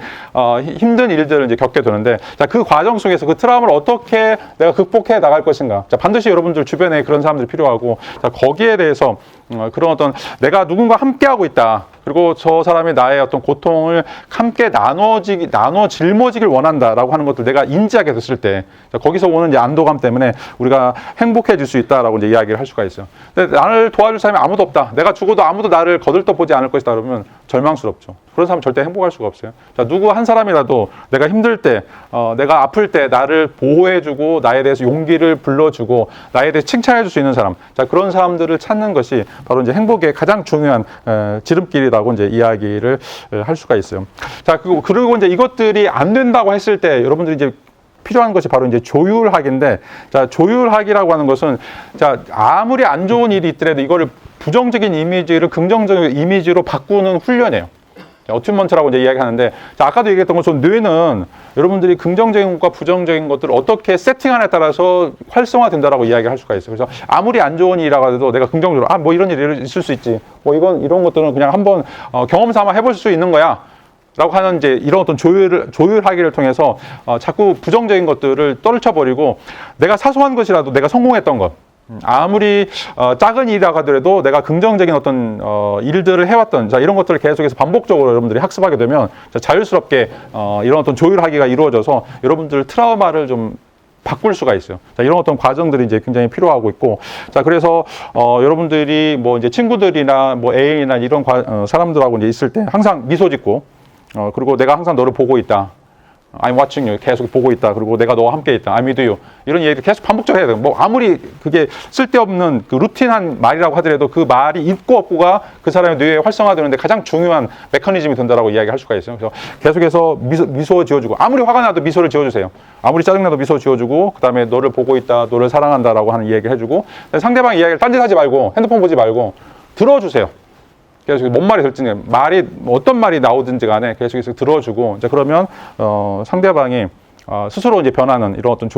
힘든 일들을 이제 겪게 되는데, 자, 그 과정 속에서 그 트라우마를 어떻게 내가 극복해 나갈 것인가. 자, 반드시 여러분들 주변에 그런 사람들이 필요하고, 자, 거기에 대해서 그런 어떤 내가 누군가 함께 하고 있다. 그리고 저 사람이 나의 어떤 고통을 함께 나눠 짊어지길 원한다라고 하는 것들 내가 인지하게 됐을 때, 자, 거기서 오는 이제 안도감 때문에 우리가 행복해질 수 있다라고 이제 이야기를 할 수가 있어요. 근데 나를 도와줄 사람이 아무도 없다. 내가 죽어도 아무도 나를 거들떠보지 않을 것이다. 그러면 절망스럽죠. 그런 사람은 절대 행복할 수가 없어요. 자, 누구 한 사람이라도 내가 힘들 때, 내가 아플 때 나를 보호해주고 나에 대해서 용기를 불러주고 나에 대해서 칭찬해줄 수 있는 사람. 자, 그런 사람들을 찾는 것이 바로 이제 행복의 가장 중요한 지름길이라고 이제 이야기를 할 수가 있어요. 자, 그리고 이제 이것들이 안 된다고 했을 때 여러분들이 이제 필요한 것이 바로 이제 조율학인데, 자, 조율학이라고 하는 것은, 자, 아무리 안 좋은 일이 있더라도 이거를 부정적인 이미지를 긍정적인 이미지로 바꾸는 훈련이에요. 어튜먼트라고 이제 이야기하는데, 자, 아까도 얘기했던 것처럼 뇌는 여러분들이 긍정적인 것과 부정적인 것들을 어떻게 세팅하냐에 따라서 활성화된다라고 이야기할 수가 있어요. 그래서 아무리 안 좋은 일이라고 해도 내가 긍정적으로 뭐 이런 일이 있을 수 있지, 뭐 이런 것들은 그냥 한번 경험 삼아 해볼 수 있는 거야 라고 하는 이제 이런 어떤 조율하기를 통해서 자꾸 부정적인 것들을 떨쳐버리고, 내가 사소한 것이라도 내가 성공했던 것, 아무리 작은 일이라고 하더라도 내가 긍정적인 어떤 일들을 해왔던, 자, 이런 것들을 계속해서 반복적으로 여러분들이 학습하게 되면, 자, 자연스럽게 이런 어떤 조율하기가 이루어져서 여러분들 트라우마를 좀 바꿀 수가 있어요. 자, 이런 어떤 과정들이 이제 굉장히 필요하고 있고, 자, 그래서 여러분들이 뭐 이제 친구들이나 뭐 애인이나 이런 사람들하고 이제 있을 때 항상 미소 짓고, 그리고 내가 항상 너를 보고 있다. I'm watching you. 계속 보고 있다. 그리고 내가 너와 함께 있다. I'm with you. 이런 얘기를 계속 반복적으로 해야 돼요. 뭐 아무리 그게 쓸데없는 그 루틴한 말이라고 하더라도 그 말이 있고 없고가 그 사람의 뇌에 활성화되는데 가장 중요한 메커니즘이 된다라고 이야기할 수가 있어요. 그래서 계속해서 미소 지어주고, 아무리 화가 나도 미소를 지어주세요. 아무리 짜증나도 미소 지어주고, 그 다음에 너를 보고 있다, 너를 사랑한다라고 하는 이야기를 해주고, 상대방 이야기를 딴짓하지 말고 핸드폰 보지 말고 들어주세요. 계속 뭔 말이 될지, 말이 어떤 말이 나오든지 간에 계속해서 들어주고, 이제 그러면 상대방이 스스로 이제 변하는 이런 어떤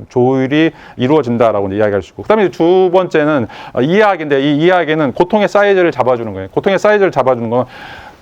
조율이 이루어진다라고 이제 이야기할 수 있고, 그다음에 두 번째는 이해하기인데, 이 이해하기는 고통의 사이즈를 잡아주는 거예요. 고통의 사이즈를 잡아주는 건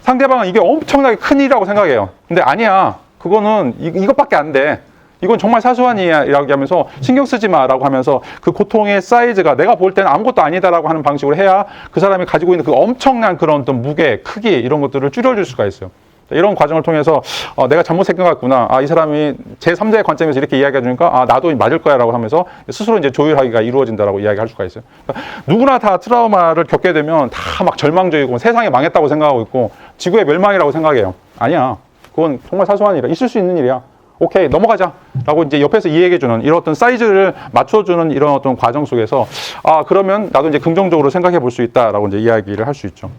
상대방은 이게 엄청나게 큰 일이라고 생각해요. 근데 아니야. 그거는 이것밖에 안 돼. 이건 정말 사소한 일이라고 하면서 신경 쓰지 마라고 하면서 그 고통의 사이즈가 내가 볼 때는 아무것도 아니다라고 하는 방식으로 해야 그 사람이 가지고 있는 그 엄청난 그런 어떤 무게, 크기 이런 것들을 줄여줄 수가 있어요. 이런 과정을 통해서 내가 잘못 생각했구나. 이 사람이 제3자의 관점에서 이렇게 이야기해 주니까 나도 맞을 거야라고 하면서 스스로 이제 조율하기가 이루어진다라고 이야기할 수가 있어요. 그러니까 누구나 다 트라우마를 겪게 되면 다 막 절망적이고 세상이 망했다고 생각하고 있고 지구의 멸망이라고 생각해요. 아니야. 그건 정말 사소한 일이야. 있을 수 있는 일이야. 오케이 넘어가자라고 이제 옆에서 이야기해주는 이런 어떤 사이즈를 맞춰주는 이런 어떤 과정 속에서 아 그러면 나도 이제 긍정적으로 생각해 볼 수 있다라고 이제 이야기를 할 수 있죠.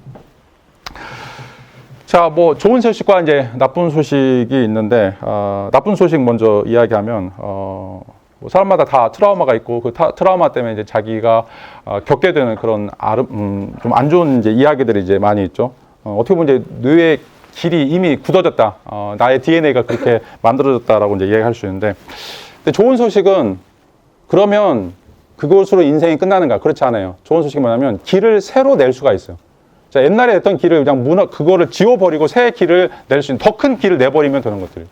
자, 뭐 좋은 소식과 이제 나쁜 소식이 있는데 나쁜 소식 먼저 이야기하면 뭐 사람마다 다 트라우마가 있고 그 트라우마 때문에 이제 자기가 겪게 되는 그런 좀 안 좋은 이제 이야기들이 이제 많이 있죠. 어떻게 보면 이제 뇌의 길이 이미 굳어졌다. 나의 DNA가 그렇게 만들어졌다라고 이제 이야기할 수 있는데, 근데 좋은 소식은 그러면 그것으로 인생이 끝나는가? 그렇지 않아요. 좋은 소식이 뭐냐면 길을 새로 낼 수가 있어요. 자, 옛날에 했던 길을 그냥 그거를 지워버리고 새 길을 낼 수 있는 더 큰 길을 내버리면 되는 것들.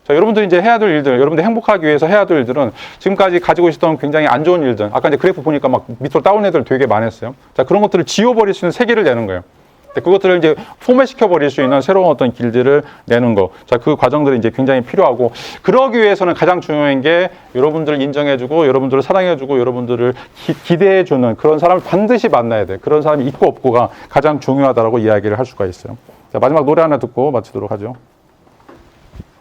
자, 여러분들이 이제 해야 될 일들, 여러분들 행복하기 위해서 해야 될 일들은 지금까지 가지고 있었던 굉장히 안 좋은 일들, 아까 이제 그래프 보니까 막 밑으로 다운 애들 되게 많았어요. 자, 그런 것들을 지워버릴 수 있는 새 길을 내는 거예요. 그것들을 이제 포맷시켜 버릴 수 있는 새로운 어떤 길들을 내는 거. 자, 그 과정들이 이제 굉장히 필요하고, 그러기 위해서는 가장 중요한 게 여러분들을 인정해주고, 여러분들을 사랑해주고, 여러분들을 기대해주는 그런 사람을 반드시 만나야 돼. 그런 사람이 있고 없고가 가장 중요하다라고 이야기를 할 수가 있어요. 자, 마지막 노래 하나 듣고 마치도록 하죠.